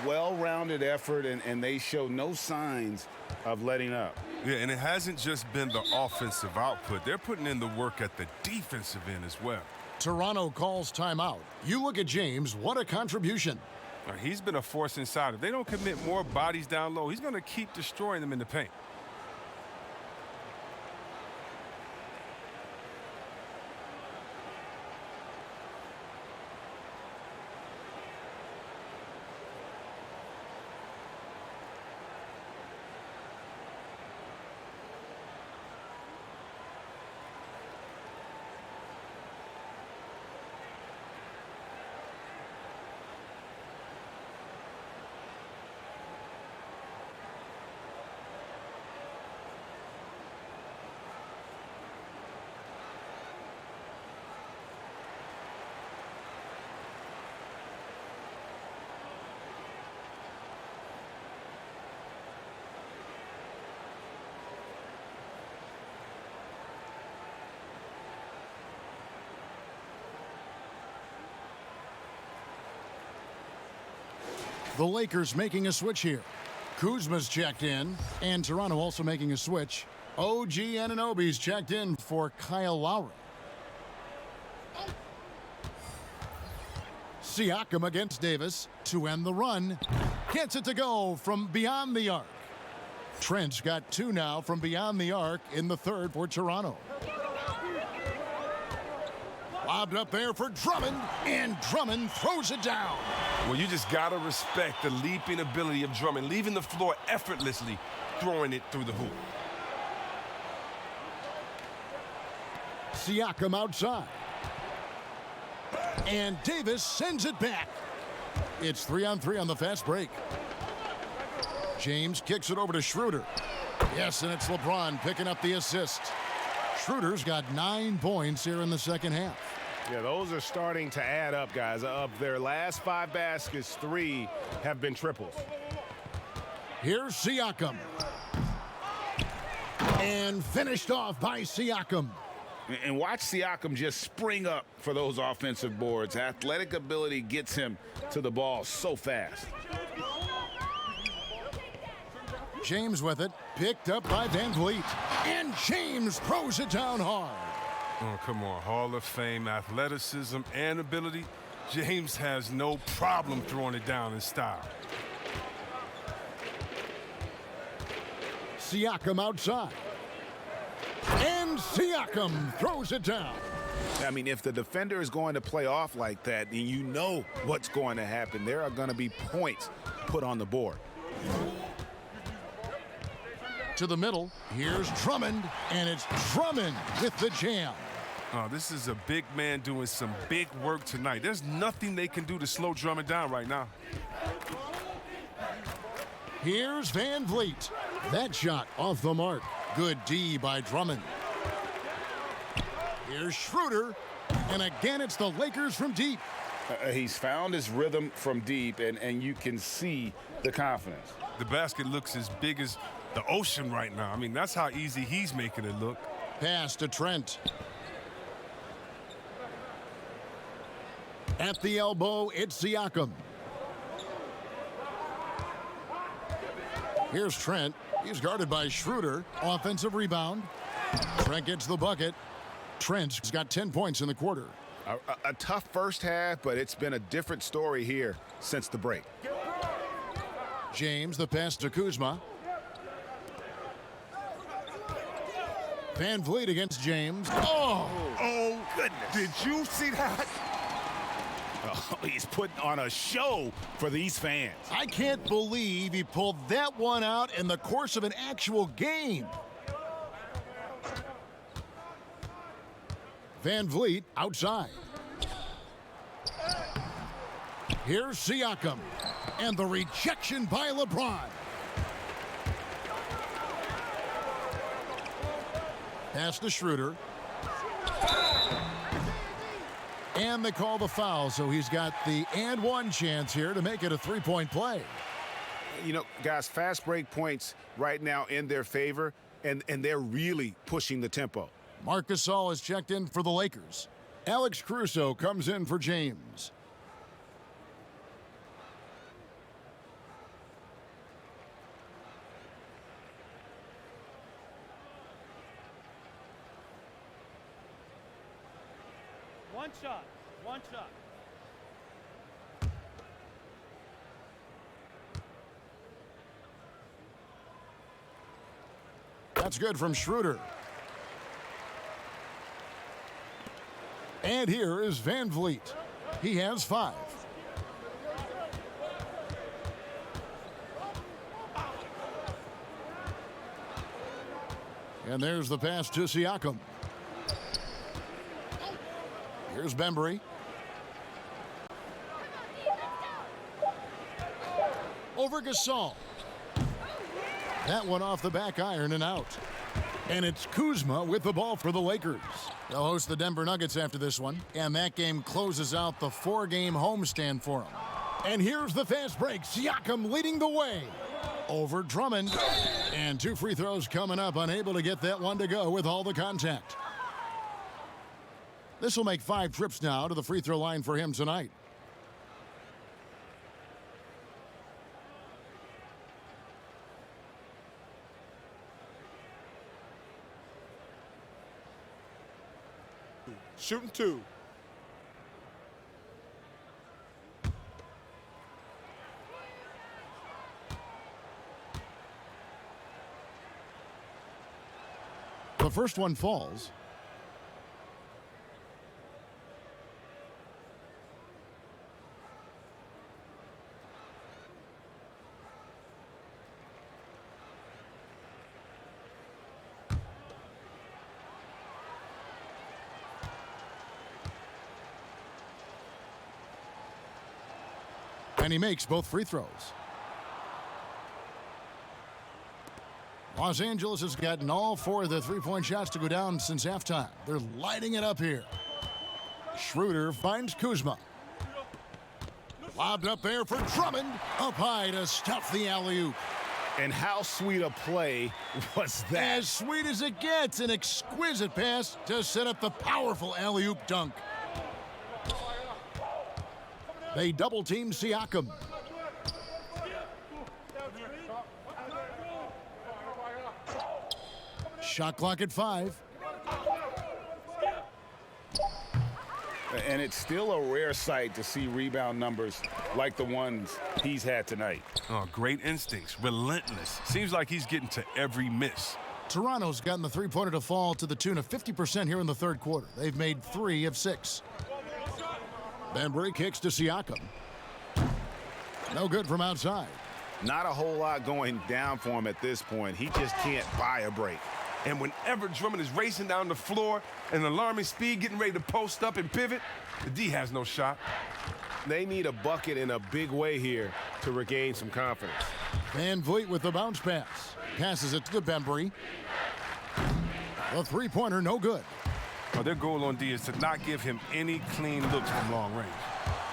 Well-rounded effort, and they show no signs of letting up. Yeah, and it hasn't just been the offensive output. They're putting in the work at the defensive end as well. Toronto calls timeout. You look at James, what a contribution. He's been a force inside. If they don't commit more bodies down low, he's going to keep destroying them in the paint. The Lakers making a switch here. Kuzma's checked in, and Toronto also making a switch. OG Anunoby's checked in for Kyle Lowry. Siakam against Davis to end the run. Gets it to go from beyond the arc. Trent's got two now from beyond the arc in the third for Toronto. Lobbed up there for Drummond, and Drummond throws it down. Well, you just got to respect the leaping ability of Drummond, leaving the floor effortlessly, throwing it through the hoop. Siakam outside. And Davis sends it back. It's 3-on-3 on the fast break. James kicks it over to Schroeder. Yes, and it's LeBron picking up the assist. Schroeder's got 9 points here in the second half. Yeah, those are starting to add up, guys. Of their last 5 baskets, 3 have been triples. Here's Siakam. And finished off by Siakam. And watch Siakam just spring up for those offensive boards. Athletic ability gets him to the ball so fast. James with it, picked up by Van Vliet. And James throws it down hard. Oh, come on. Hall of Fame athleticism and ability. James has no problem throwing it down in style. Siakam outside. And Siakam throws it down. I mean, if the defender is going to play off like that, then you know what's going to happen. There are going to be points put on the board. To the middle, here's Drummond, and it's Drummond with the jam. Oh, this is a big man doing some big work tonight. There's nothing they can do to slow Drummond down right now. Here's Van Vliet. That shot off the mark. Good D by Drummond. Here's Schroeder, and again it's the Lakers from deep. He's found his rhythm from deep, and you can see the confidence. The basket looks as big as the ocean right now. I mean, that's how easy he's making it look. Pass to Trent. At the elbow, it's Siakam. Here's Trent. He's guarded by Schroeder. Offensive rebound. Trent gets the bucket. Trent's got 10 points in the quarter. A tough first half, but it's been a different story here since the break. James, the pass to Kuzma. Van Vliet against James. Oh, goodness. Did you see that? Oh, he's putting on a show for these fans. I can't believe he pulled that one out in the course of an actual game. Van Vliet outside. Here's Siakam. And the rejection by LeBron. Pass to Schroeder. And they call the foul, so he's got the and one chance here to make it a three-point play. You know, guys, fast break points right now in their favor, and they're really pushing the tempo. Marc Gasol is checked in for the Lakers. Alex Caruso comes in for James. One shot. One shot. That's good from Schroeder. And here is Van Vliet. He has 5. And there's the pass to Siakam. Here's Bembry. Over Gasol. That one off the back iron and out. And it's Kuzma with the ball for the Lakers. They'll host the Denver Nuggets after this one, and that game closes out the 4-game homestand for them. And here's the fast break. Siakam leading the way over Drummond. And 2 free throws coming up, unable to get that one to go with all the contact. This will make 5 trips now to the free throw line for him tonight. Shooting 2. The first one falls. And he makes both free throws. Los Angeles has gotten all 4 of the three-point shots to go down since halftime. They're lighting it up here. Schroeder finds Kuzma. Lobbed up there for Drummond. Up high to stuff the alley-oop. And how sweet a play was that? As sweet as it gets. An exquisite pass to set up the powerful alley-oop dunk. They double-team Siakam. Shot clock at 5. And it's still a rare sight to see rebound numbers like the ones he's had tonight. Oh, great instincts, relentless. Seems like he's getting to every miss. Toronto's gotten the three-pointer to fall to the tune of 50% here in the third quarter. They've made 3 of 6. Bembry kicks to Siakam. No good from outside. Not a whole lot going down for him at this point. He just can't buy a break. And whenever Drummond is racing down the floor at an alarming speed, getting ready to post up and pivot, the D has no shot. They need a bucket in a big way here to regain some confidence. Van Vliet with the bounce pass. Passes it to Bembry. The three-pointer, no good. Well, their goal on D is to not give him any clean looks from long range.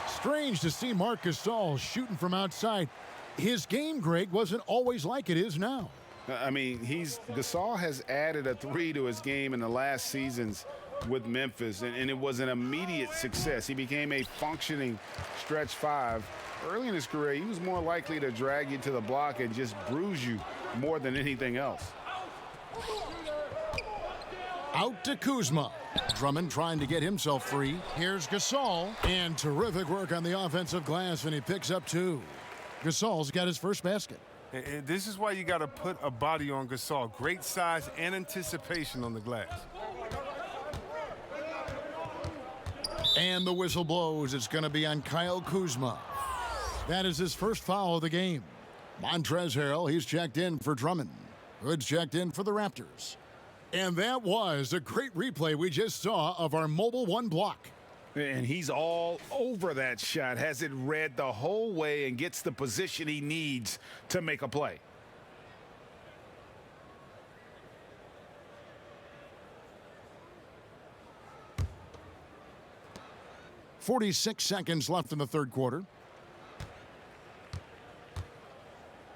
Strange to see Marc Gasol shooting from outside. His game, Greg, wasn't always like it is now. I mean, Gasol has added a 3 to his game in the last seasons with Memphis, and it was an immediate success. He became a functioning stretch 5. Early in his career, he was more likely to drag you to the block and just bruise you more than anything else. Out to Kuzma. Drummond trying to get himself free. Here's Gasol. And terrific work on the offensive glass, and he picks up 2. Gasol's got his first basket. This is why you got to put a body on Gasol. Great size and anticipation on the glass. And the whistle blows. It's going to be on Kyle Kuzma. That is his first foul of the game. Montrezl Harrell, he's checked in for Drummond. Hood's checked in for the Raptors. And that was a great replay we just saw of our Mobile One block. And he's all over that shot, has it read the whole way and gets the position he needs to make a play. 46 seconds left in the third quarter.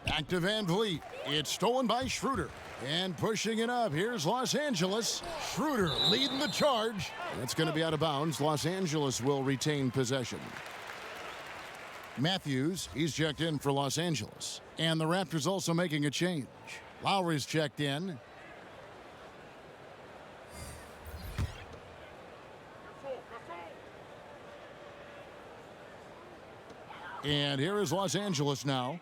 Back to Van Vliet. It's stolen by Schroeder. And pushing it up, here's Los Angeles. Schroeder leading the charge. That's going to be out of bounds. Los Angeles will retain possession. Matthews, he's checked in for Los Angeles. And the Raptors also making a change. Lowry's checked in. And here is Los Angeles now.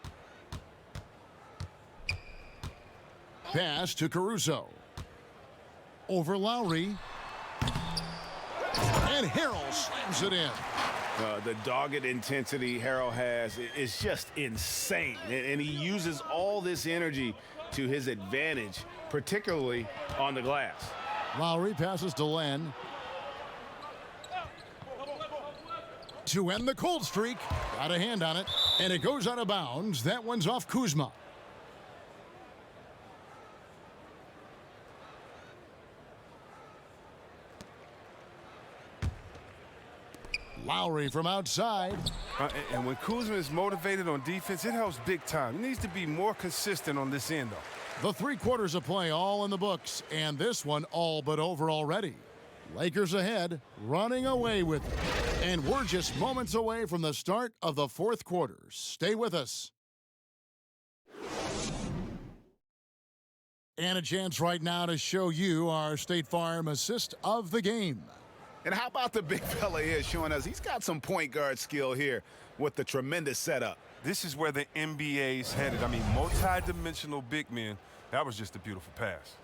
Pass to Caruso. Over Lowry. And Harrell slams it in. The dogged intensity Harrell has is just insane. And he uses all this energy to his advantage, particularly on the glass. Lowry passes to Len. To end the cold streak. Got a hand on it. And it goes out of bounds. That one's off Kuzma. Lowry from outside. And when Kuzma is motivated on defense, it helps big time. He needs to be more consistent on this end, though. The 3 quarters of play all in the books, and this one all but over already. Lakers ahead, running away with it. And we're just moments away from the start of the 4th quarter. Stay with us. And a chance right now to show you our State Farm assist of the game. And how about the big fella here showing us he's got some point guard skill here with the tremendous setup. This is where the NBA's headed. I mean, multi-dimensional big men. That was just a beautiful pass.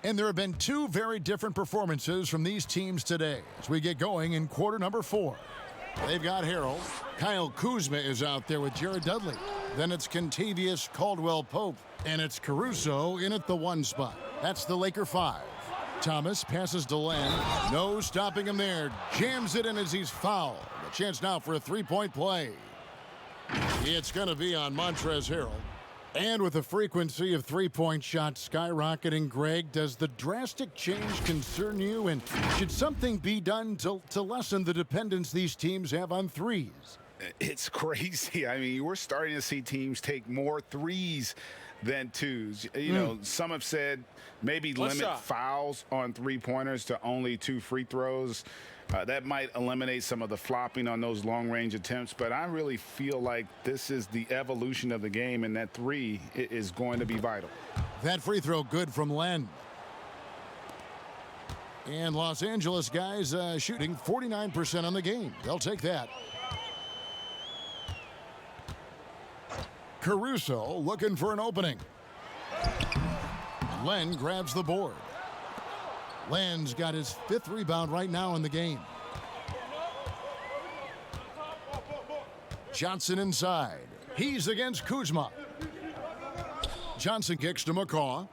And there have been 2 very different performances from these teams today as we get going in quarter number 4. They've got Harrell. Kyle Kuzma is out there with Jared Dudley. Then it's Kentavious Caldwell-Pope. And it's Caruso in at the 1 spot. That's the Laker 5. Thomas passes to Len. No stopping him there. Jams it in as he's fouled. A chance now for a 3-point play. It's going to be on Montrezl Harrell. And with the frequency of 3-point shots skyrocketing, Greg, does the drastic change concern you? And should something be done to lessen the dependence these teams have on threes? It's crazy. I mean, we're starting to see teams take more threes than twos. You know, some have said maybe limit fouls on 3-pointers to only 2 free throws. That might eliminate some of the flopping on those long-range attempts, but I really feel like this is the evolution of the game, and that 3 is going to be vital. That free throw good from Len. And Los Angeles guys shooting 49% on the game. They'll take that. Caruso looking for an opening. Len grabs the board. Len's got his 5th rebound right now in the game. Johnson inside. He's against Kuzma. Johnson kicks to McCaw.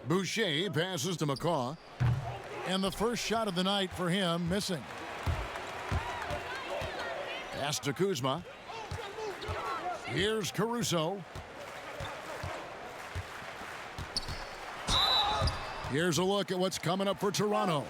Boucher passes to McCaw. And the first shot of the night for him missing. Pass to Kuzma. Here's Caruso. Here's a look at what's coming up for Toronto.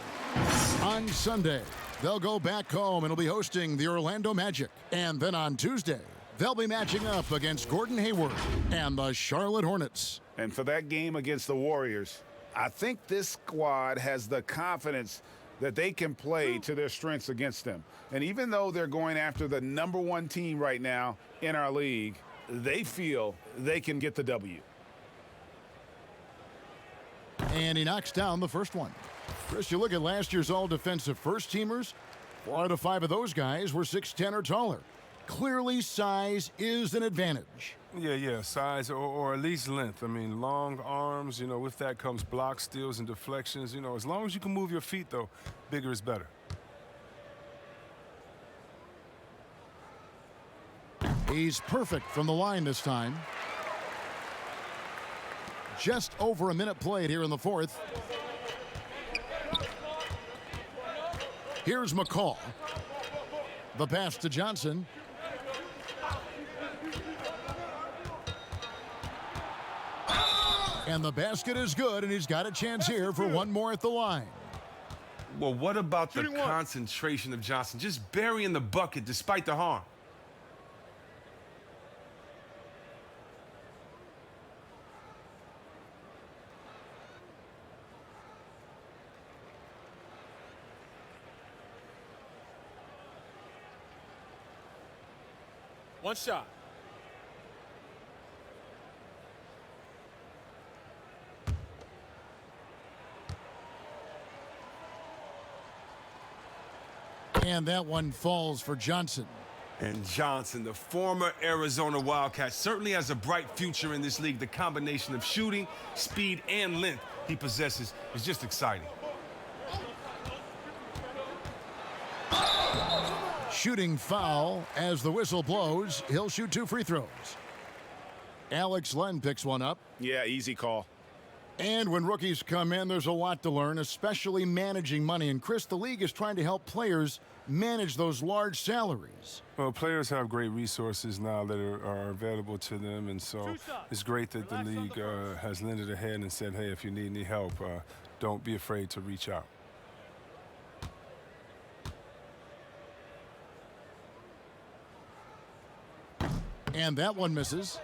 On Sunday, they'll go back home and will be hosting the Orlando Magic. And then on Tuesday, they'll be matching up against Gordon Hayward and the Charlotte Hornets. And for that game against the Warriors, I think this squad has the confidence that they can play to their strengths against them. And even though they're going after the #1 team right now in our league, they feel they can get the W. And he knocks down the first one. Chris, you look at last year's all-defensive first-teamers, 4 out of 5 of those guys were 6'10" or taller. Clearly, size is an advantage. Yeah, size or at least length. I mean, long arms, you know, with that comes blocks, steals, and deflections. You know, as long as you can move your feet, though, bigger is better. He's perfect from the line this time. Just over a minute played here in the 4th. Here's McCaw. The pass to Johnson. And the basket is good, and he's got a chance here for one more at the line. Well, what about the concentration of Johnson? Just burying the bucket despite the harm. One shot. And that one falls for Johnson. And Johnson, the former Arizona Wildcat, certainly has a bright future in this league. The combination of shooting, speed, and length he possesses is just exciting. Shooting foul as the whistle blows. He'll shoot 2 free throws. Alex Len picks one up. Yeah, easy call. And when rookies come in, there's a lot to learn, especially managing money. And Chris, the league is trying to help players manage those large salaries. Well, players have great resources now that are available to them, and so it's great that the league has lended a hand and said, hey, if you need any help, don't be afraid to reach out. And that one misses.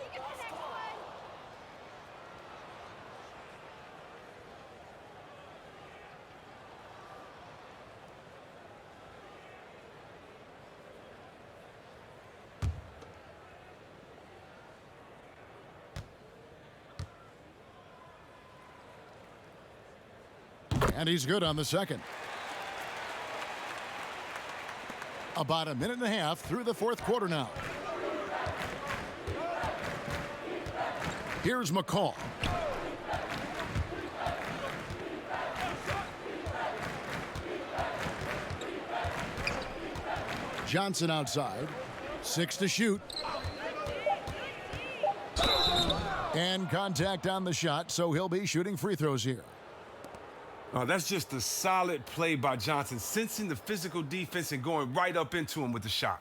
And he's good on the second. About a minute and a half through the fourth quarter now. Here's McCall. Johnson outside. 6 to shoot. And contact on the shot, so he'll be shooting free throws here. Oh, that's just a solid play by Johnson, sensing the physical defense and going right up into him with the shot.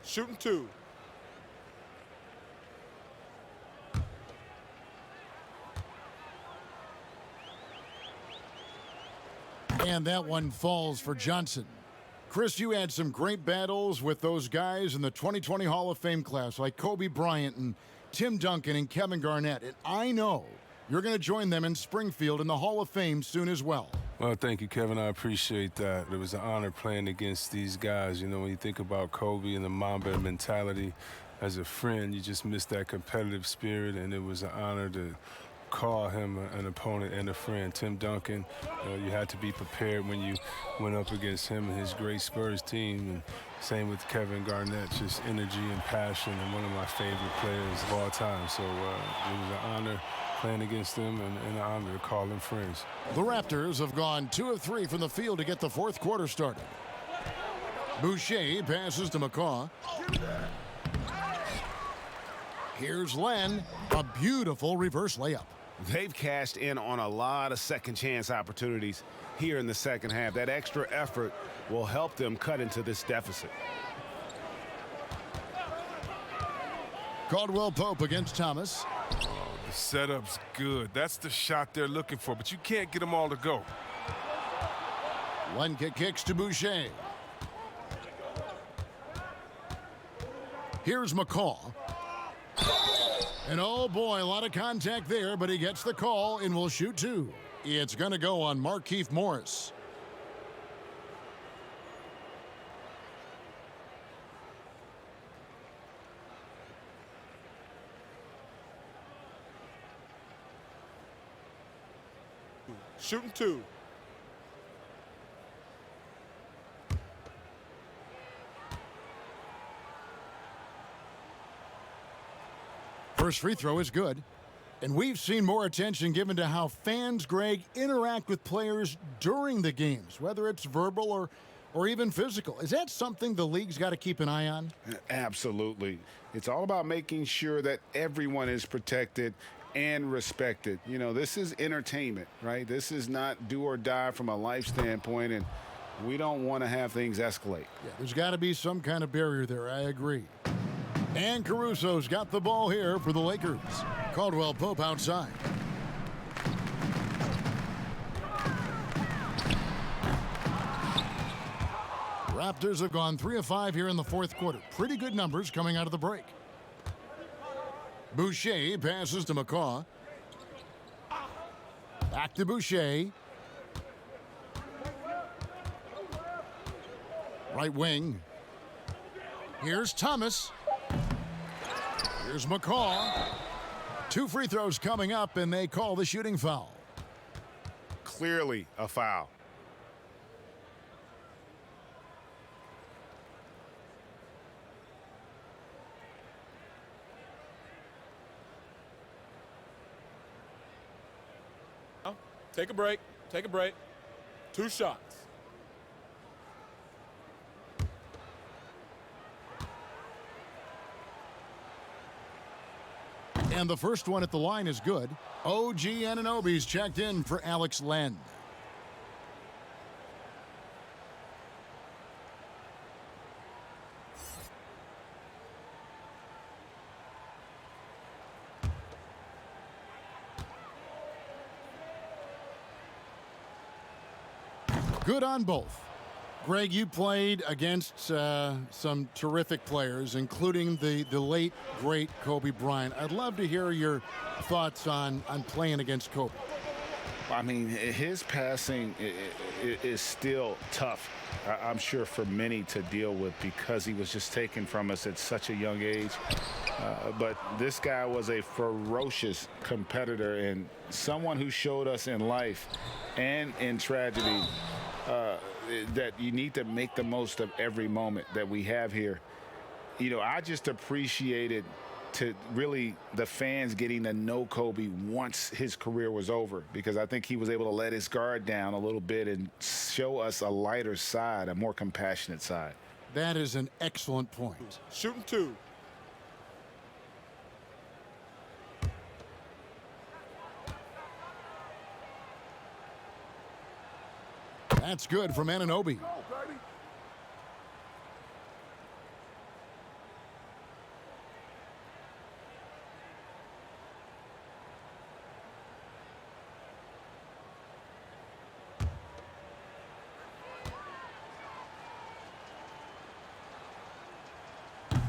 Shooting 2. And that one falls for Johnson. Chris, you had some great battles with those guys in the 2020 Hall of Fame class, like Kobe Bryant and Tim Duncan and Kevin Garnett. And I know you're going to join them in Springfield in the Hall of Fame soon as well. Well, thank you, Kevin. I appreciate that. It was an honor playing against these guys. You know, when you think about Kobe and the Mamba mentality, as a friend, you just miss that competitive spirit, and it was an honor to call him an opponent and a friend. Tim Duncan, you had to be prepared when you went up against him and his great Spurs team. And same with Kevin Garnett, just energy and passion, and one of my favorite players of all time. So it was an honor playing against them and an honor to call them friends. The Raptors have gone 2 of 3 from the field to get the fourth quarter started. Boucher passes to McCaw. Here's Len, a beautiful reverse layup. They've cashed in on a lot of second chance opportunities here in the second half. That extra effort will help them cut into this deficit. Caldwell Pope against Thomas. Oh, the setup's good. That's the shot they're looking for, but you can't get them all to go. Len kicks to Boucher. Here's McCaw. And oh boy, a lot of contact there, but he gets the call and will shoot 2. It's going to go on Markieff Morris. Shooting 2. First free throw is good. And we've seen more attention given to how fans, Greg, interact with players during the games, whether it's verbal or even physical. Is that something the league's got to keep an eye on? Absolutely. It's all about making sure that everyone is protected and respected. You know, this is entertainment, right? This is not do or die from a life standpoint, and we don't want to have things escalate. Yeah, there's got to be some kind of barrier there. I agree. And Caruso's got the ball here for the Lakers. Caldwell Pope outside. Raptors have gone 3 of 5 here in the fourth quarter. Pretty good numbers coming out of the break. Boucher passes to McCaw. Back to Boucher. Right wing. Here's Thomas. Here's McCaw. 2 free throws coming up, and they call the shooting foul. Clearly a foul. Take a break. Take a break. 2 shots. And the first one at the line is good. OG Anunoby's checked in for Alex Len. Good on both. Greg, you played against some terrific players, including the late, great Kobe Bryant. I'd love to hear your thoughts on playing against Kobe. I mean, his passing is still tough, I'm sure, for many to deal with because he was just taken from us at such a young age. But this guy was a ferocious competitor and someone who showed us in life and in tragedy that you need to make the most of every moment that we have here. You know, I just appreciated to really the fans getting to know Kobe once his career was over, because I think he was able to let his guard down a little bit and show us a lighter side, a more compassionate side. That is an excellent point. Shooting 2. That's good from Anunoby.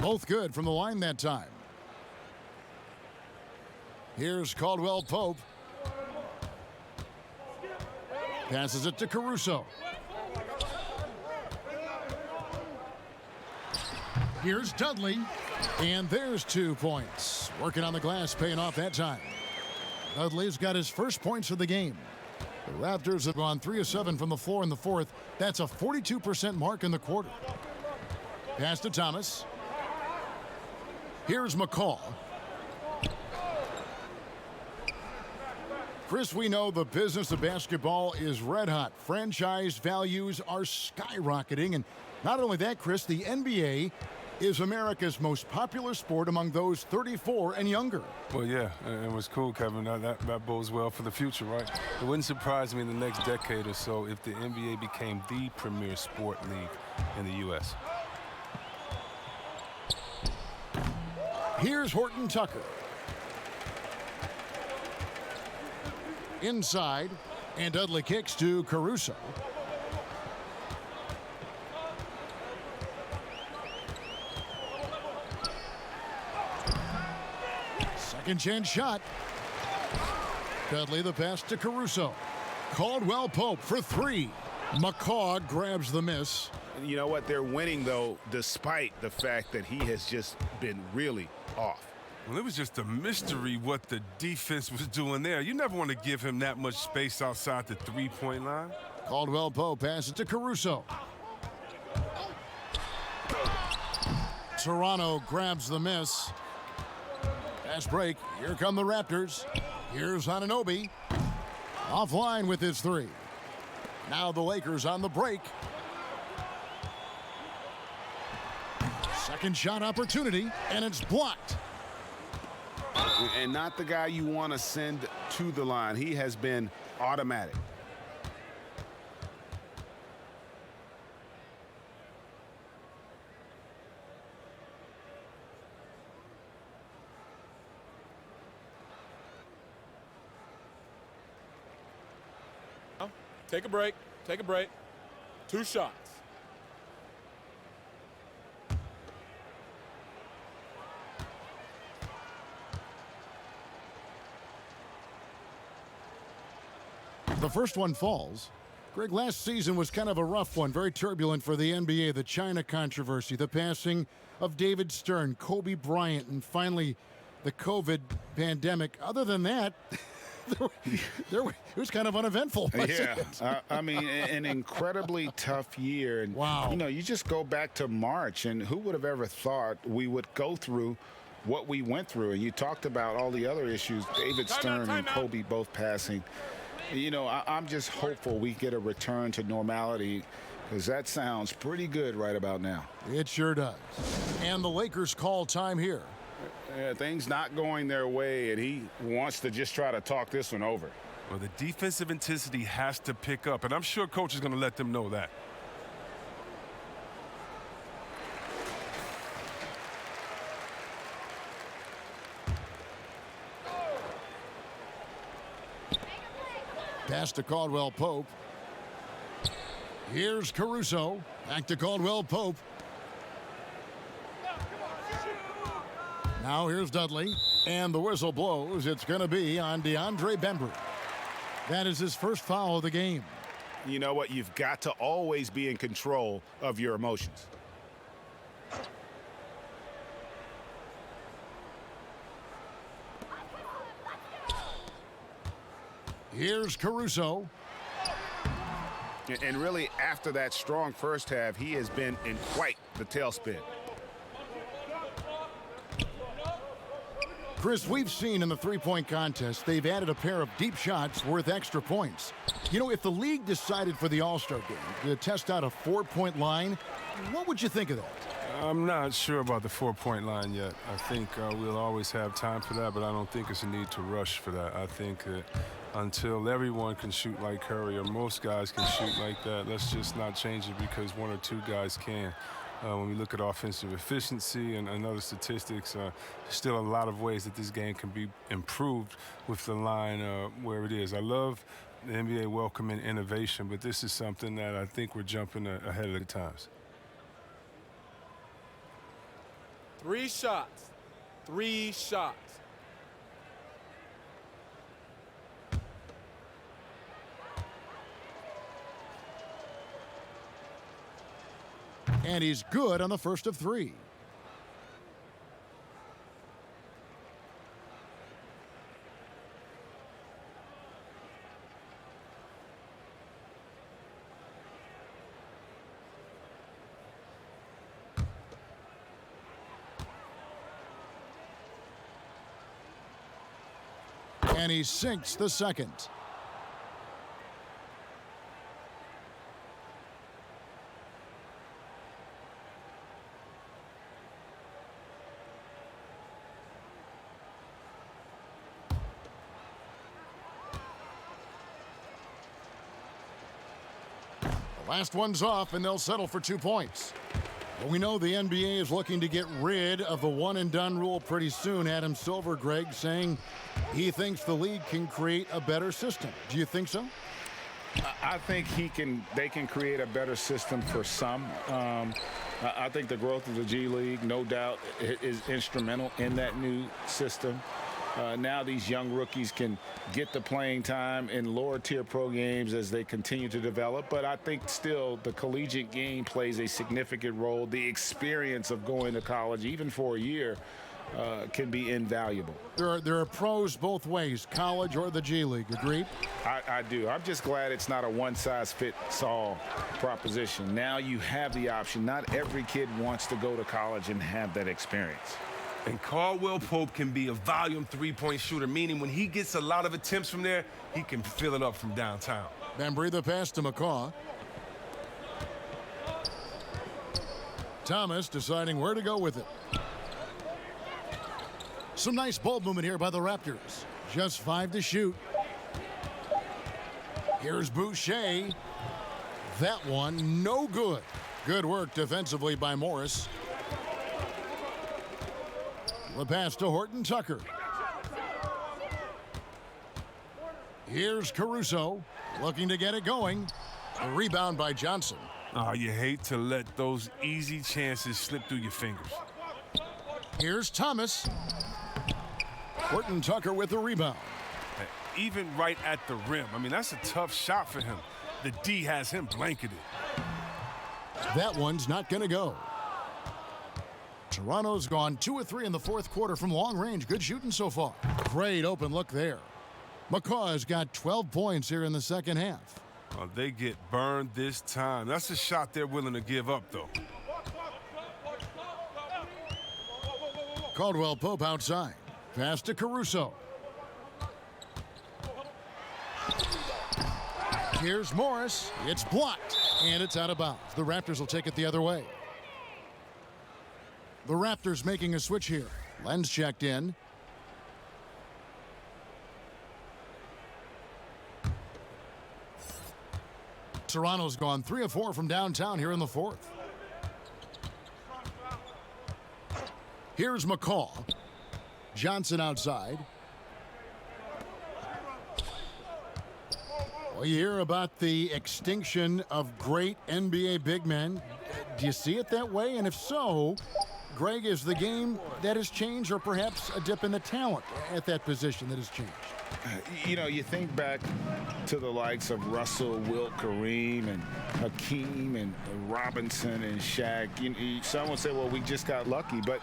Both good from the line that time. Here's Caldwell Pope. Passes it to Caruso. Here's Dudley. And there's 2 points. Working on the glass, paying off that time. Dudley's got his first points of the game. The Raptors have gone 3 of 7 from the floor in the fourth. That's a 42% mark in the quarter. Pass to Thomas. Here's McCaw. Chris, we know the business of basketball is red hot. Franchise values are skyrocketing. And not only that, Chris, the NBA is America's most popular sport among those 34 and younger. Well, yeah, it was cool, Kevin. That bodes well for the future, right? It wouldn't surprise me in the next decade or so if the NBA became the premier sport league in the U.S. Here's Horton Tucker. Inside, and Dudley kicks to Caruso. Second chance shot. Dudley the pass to Caruso. Caldwell Pope for 3. McCaw grabs the miss. You know what? They're winning, though, despite the fact that he has just been really off. Well, it was just a mystery what the defense was doing there. You never want to give him that much space outside the three-point line. Caldwell Pope passes to Caruso. Toronto grabs the miss. Fast break. Here come the Raptors. Here's Anunoby. Offline with his 3. Now the Lakers on the break. Second shot opportunity, and it's blocked. and not the guy you want to send to the line. He has been automatic. Take a break. Take a break. 2 shots. The first one falls. Greg, last season was kind of a rough one, very turbulent for the NBA. The China controversy, the passing of David Stern, Kobe Bryant, and finally the COVID pandemic. Other than that, it was kind of uneventful. Yeah, I mean, an incredibly tough year. And, wow. You know, you just go back to March, and who would have ever thought we would go through what we went through? And you talked about all the other issues, David Stern and Kobe both passing. You know, I'm just hopeful we get a return to normality, because that sounds pretty good right about now. It sure does. And the Lakers call time here. Things not going their way, and he wants to just try to talk this one over. Well, the defensive intensity has to pick up, and I'm sure coach is going to let them know that. Pass to Caldwell Pope. Here's Caruso. Back to Caldwell Pope. Now here's Dudley. And the whistle blows. It's going to be on DeAndre Bembry. That is his first foul of the game. You know what? You've got to always be in control of your emotions. Here's Caruso. And really, after that strong first half, he has been in quite the tailspin. Chris, we've seen in the three-point contest, they've added a pair of deep shots worth extra points. You know, if the league decided for the All-Star game to test out a 4-point line, what would you think of that? I'm not sure about the 4-point line yet. I think we'll always have time for that, but I don't think it's a need to rush for that. I think that until everyone can shoot like Curry or most guys can shoot like that, let's just not change it because 1 or 2 guys can. When we look at offensive efficiency and other statistics, still a lot of ways that this game can be improved with the line where it is. I love the NBA welcoming innovation, but this is something that I think we're jumping ahead of the times. 3 shots. 3 shots. And he's good on the first of 3. And he sinks the second. Last one's off, and they'll settle for 2 points. But we know the NBA is looking to get rid of the one-and-done rule pretty soon. Adam Silver, Greg, saying he thinks the league can create a better system. Do you think so? I think they can create a better system for some. I think the growth of the G League, no doubt, is instrumental in that new system. Now these young rookies can get the playing time in lower tier pro games as they continue to develop. But I think still the collegiate game plays a significant role. The experience of going to college, even for a year, can be invaluable. There are pros both ways, college or the G League. Agreed? I do. I'm just glad it's not a one-size-fits-all proposition. Now you have the option. Not every kid wants to go to college and have that experience. And Caldwell Pope can be a volume 3-point shooter, meaning when he gets a lot of attempts from there, he can fill it up from downtown. Bembry the pass to McCaw. Thomas deciding where to go with it. Some nice ball movement here by the Raptors. Just 5 to shoot. Here's Boucher. That one, no good. Good work defensively by Morris. The pass to Horton Tucker. Here's Caruso, looking to get it going. A rebound by Johnson. Oh, you hate to let those easy chances slip through your fingers. Here's Thomas. Horton Tucker with the rebound. Even right at the rim. I mean, that's a tough shot for him. The D has him blanketed. That one's not going to go. Toronto's gone 2 of 3 in the fourth quarter from long range. Good shooting so far. Great open look there. McCaw's got 12 points here in the second half. Oh, they get burned this time. That's a shot they're willing to give up, though. Caldwell Pope outside. Pass to Caruso. Here's Morris. It's blocked, and it's out of bounds. The Raptors will take it the other way. The Raptors making a switch here. Lenz checked in. Toronto's gone 3 of 4 from downtown here in the fourth. Here's McCaw. Johnson outside. Well, you hear about the extinction of great NBA big men. Do you see it that way? And if so, Greg, is the game that has changed, or perhaps a dip in the talent at that position that has changed? You know, you think back to the likes of Russell, Wilt, Kareem, and Hakeem, and Robinson, and Shaq. Some would say, well, we just got lucky. But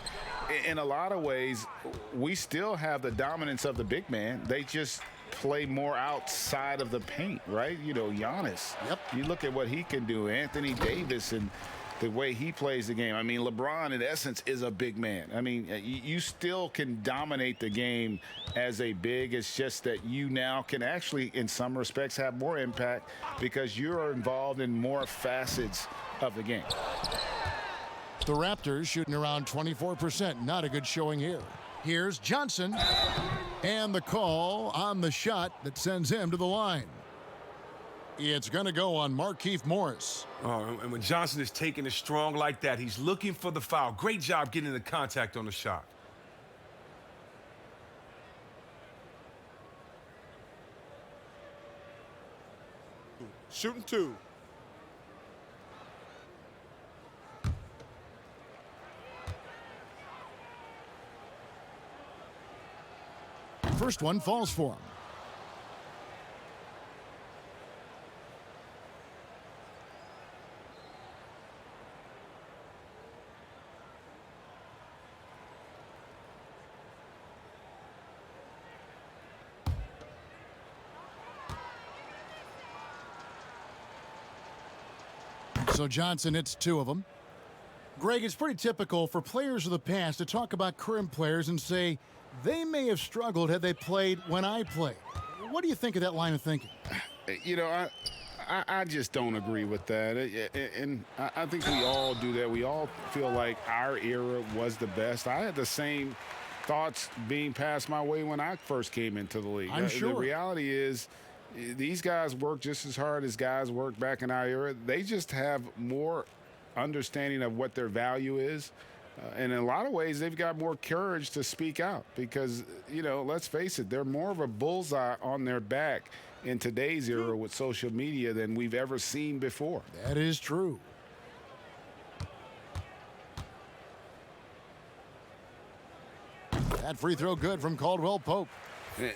in a lot of ways, we still have the dominance of the big man. They just play more outside of the paint, right? You know, Giannis. Yep. You look at what he can do. Anthony Davis and the way he plays the game. I mean, LeBron, in essence, is a big man. I mean, you still can dominate the game as a big. It's just that you now can actually, in some respects, have more impact because you're involved in more facets of the game. The Raptors shooting around 24%. Not a good showing here. Here's Johnson. And the call on the shot that sends him to the line. It's going to go on Markieff Morris. Oh, and when Johnson is taking it strong like that, he's looking for the foul. Great job getting the contact on the shot. Shooting 2. First one falls for him. So Johnson hits 2 of them. Greg, it's pretty typical for players of the past to talk about current players and say they may have struggled had they played when I played. What do you think of that line of thinking? You know, I just don't agree with that. And I think we all do that. We all feel like our era was the best. I had the same thoughts being passed my way when I first came into the league. I'm sure. The reality is, these guys work just as hard as guys worked back in our era. They just have more understanding of what their value is. And in a lot of ways, they've got more courage to speak out because, you know, let's face it, they're more of a bullseye on their back in today's era with social media than we've ever seen before. That is true. That free throw good from Caldwell Pope.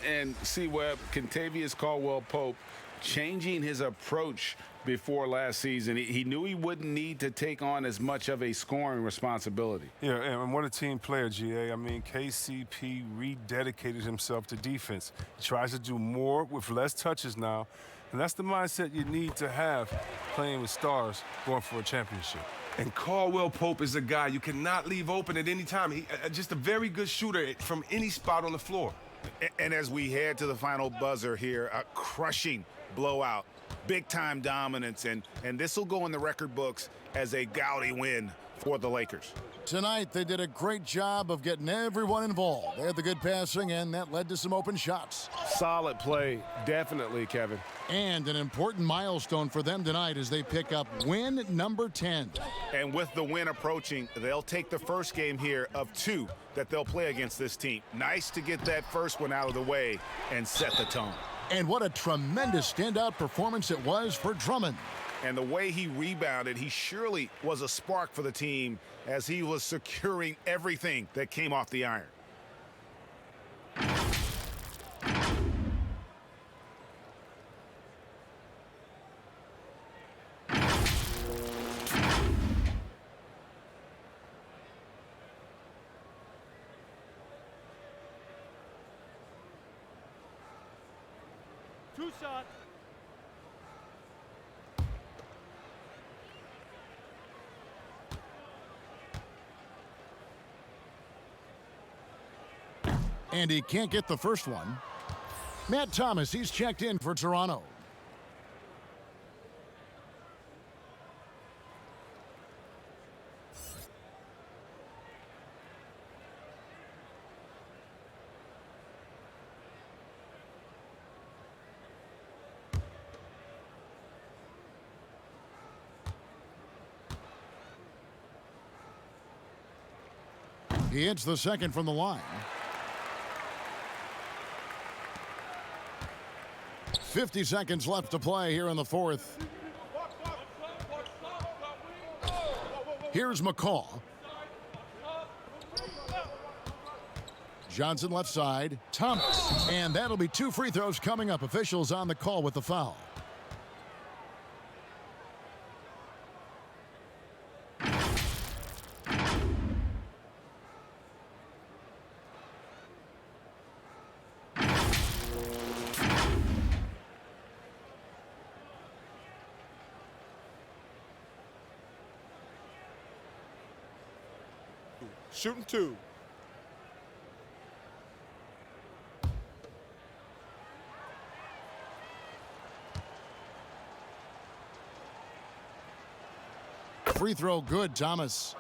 And see, Webb, Kentavious Caldwell Pope changing his approach before last season. He knew he wouldn't need to take on as much of a scoring responsibility. Yeah, and what a team player, GA. I mean, KCP rededicated himself to defense. He tries to do more with less touches now, and that's the mindset you need to have playing with stars going for a championship. And Caldwell Pope is a guy you cannot leave open at any time. He just a very good shooter from any spot on the floor. And as we head to the final buzzer here, a crushing blowout, big-time dominance, and this will go in the record books as a gaudy win for the Lakers. Tonight, they did a great job of getting everyone involved. They had the good passing, and that led to some open shots. Solid play, definitely, Kevin. And an important milestone for them tonight as they pick up win number 10. And with the win approaching, they'll take the first game here of 2 that they'll play against this team. Nice to get that first one out of the way and set the tone. And what a tremendous standout performance it was for Drummond. And the way he rebounded, he surely was a spark for the team as he was securing everything that came off the iron. Two shots. And he can't get the first one. Matt Thomas, he's checked in for Toronto. He hits the second from the line. 50 seconds left to play here in the fourth. Here's McCaw. Johnson left side. Thomas. And that'll be 2 free throws coming up. Officials on the call with the foul. Shooting 2. Free throw good, Thomas.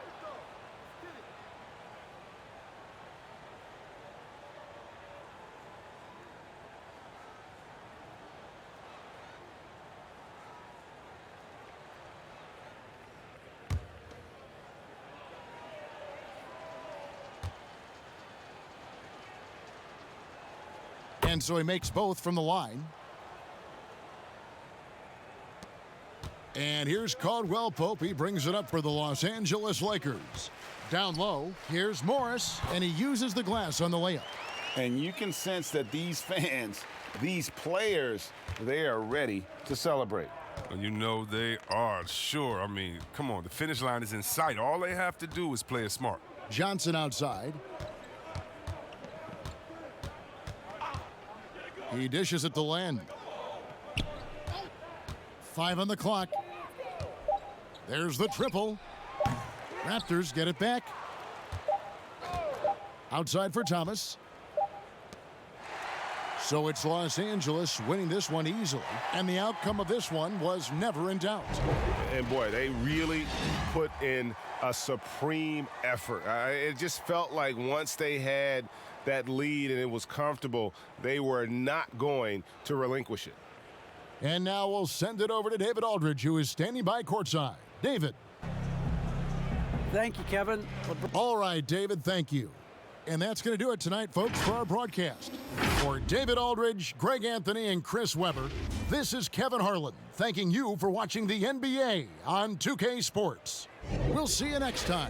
And so he makes both from the line. And here's Caldwell Pope. He brings it up for the Los Angeles Lakers. Down low, here's Morris, and he uses the glass on the layup. And you can sense that these fans, these players, they are ready to celebrate. You know they are, sure. I mean, come on, the finish line is in sight. All they have to do is play it smart. Johnson outside. He dishes it to Len. 5 on the clock. There's the triple. Raptors get it back. Outside for Thomas. So it's Los Angeles winning this one easily. And the outcome of this one was never in doubt. And boy, they really put in a supreme effort. It just felt like once they had that lead and it was comfortable, they were not going to relinquish it. And now we'll send it over to David Aldridge, who is standing by courtside. David. Thank you, Kevin. All right, David, thank you. And that's going to do it tonight, folks, for our broadcast. For David Aldridge, Greg Anthony, and Chris Webber, this is Kevin Harlan, thanking you for watching the NBA on 2K Sports. We'll see you next time.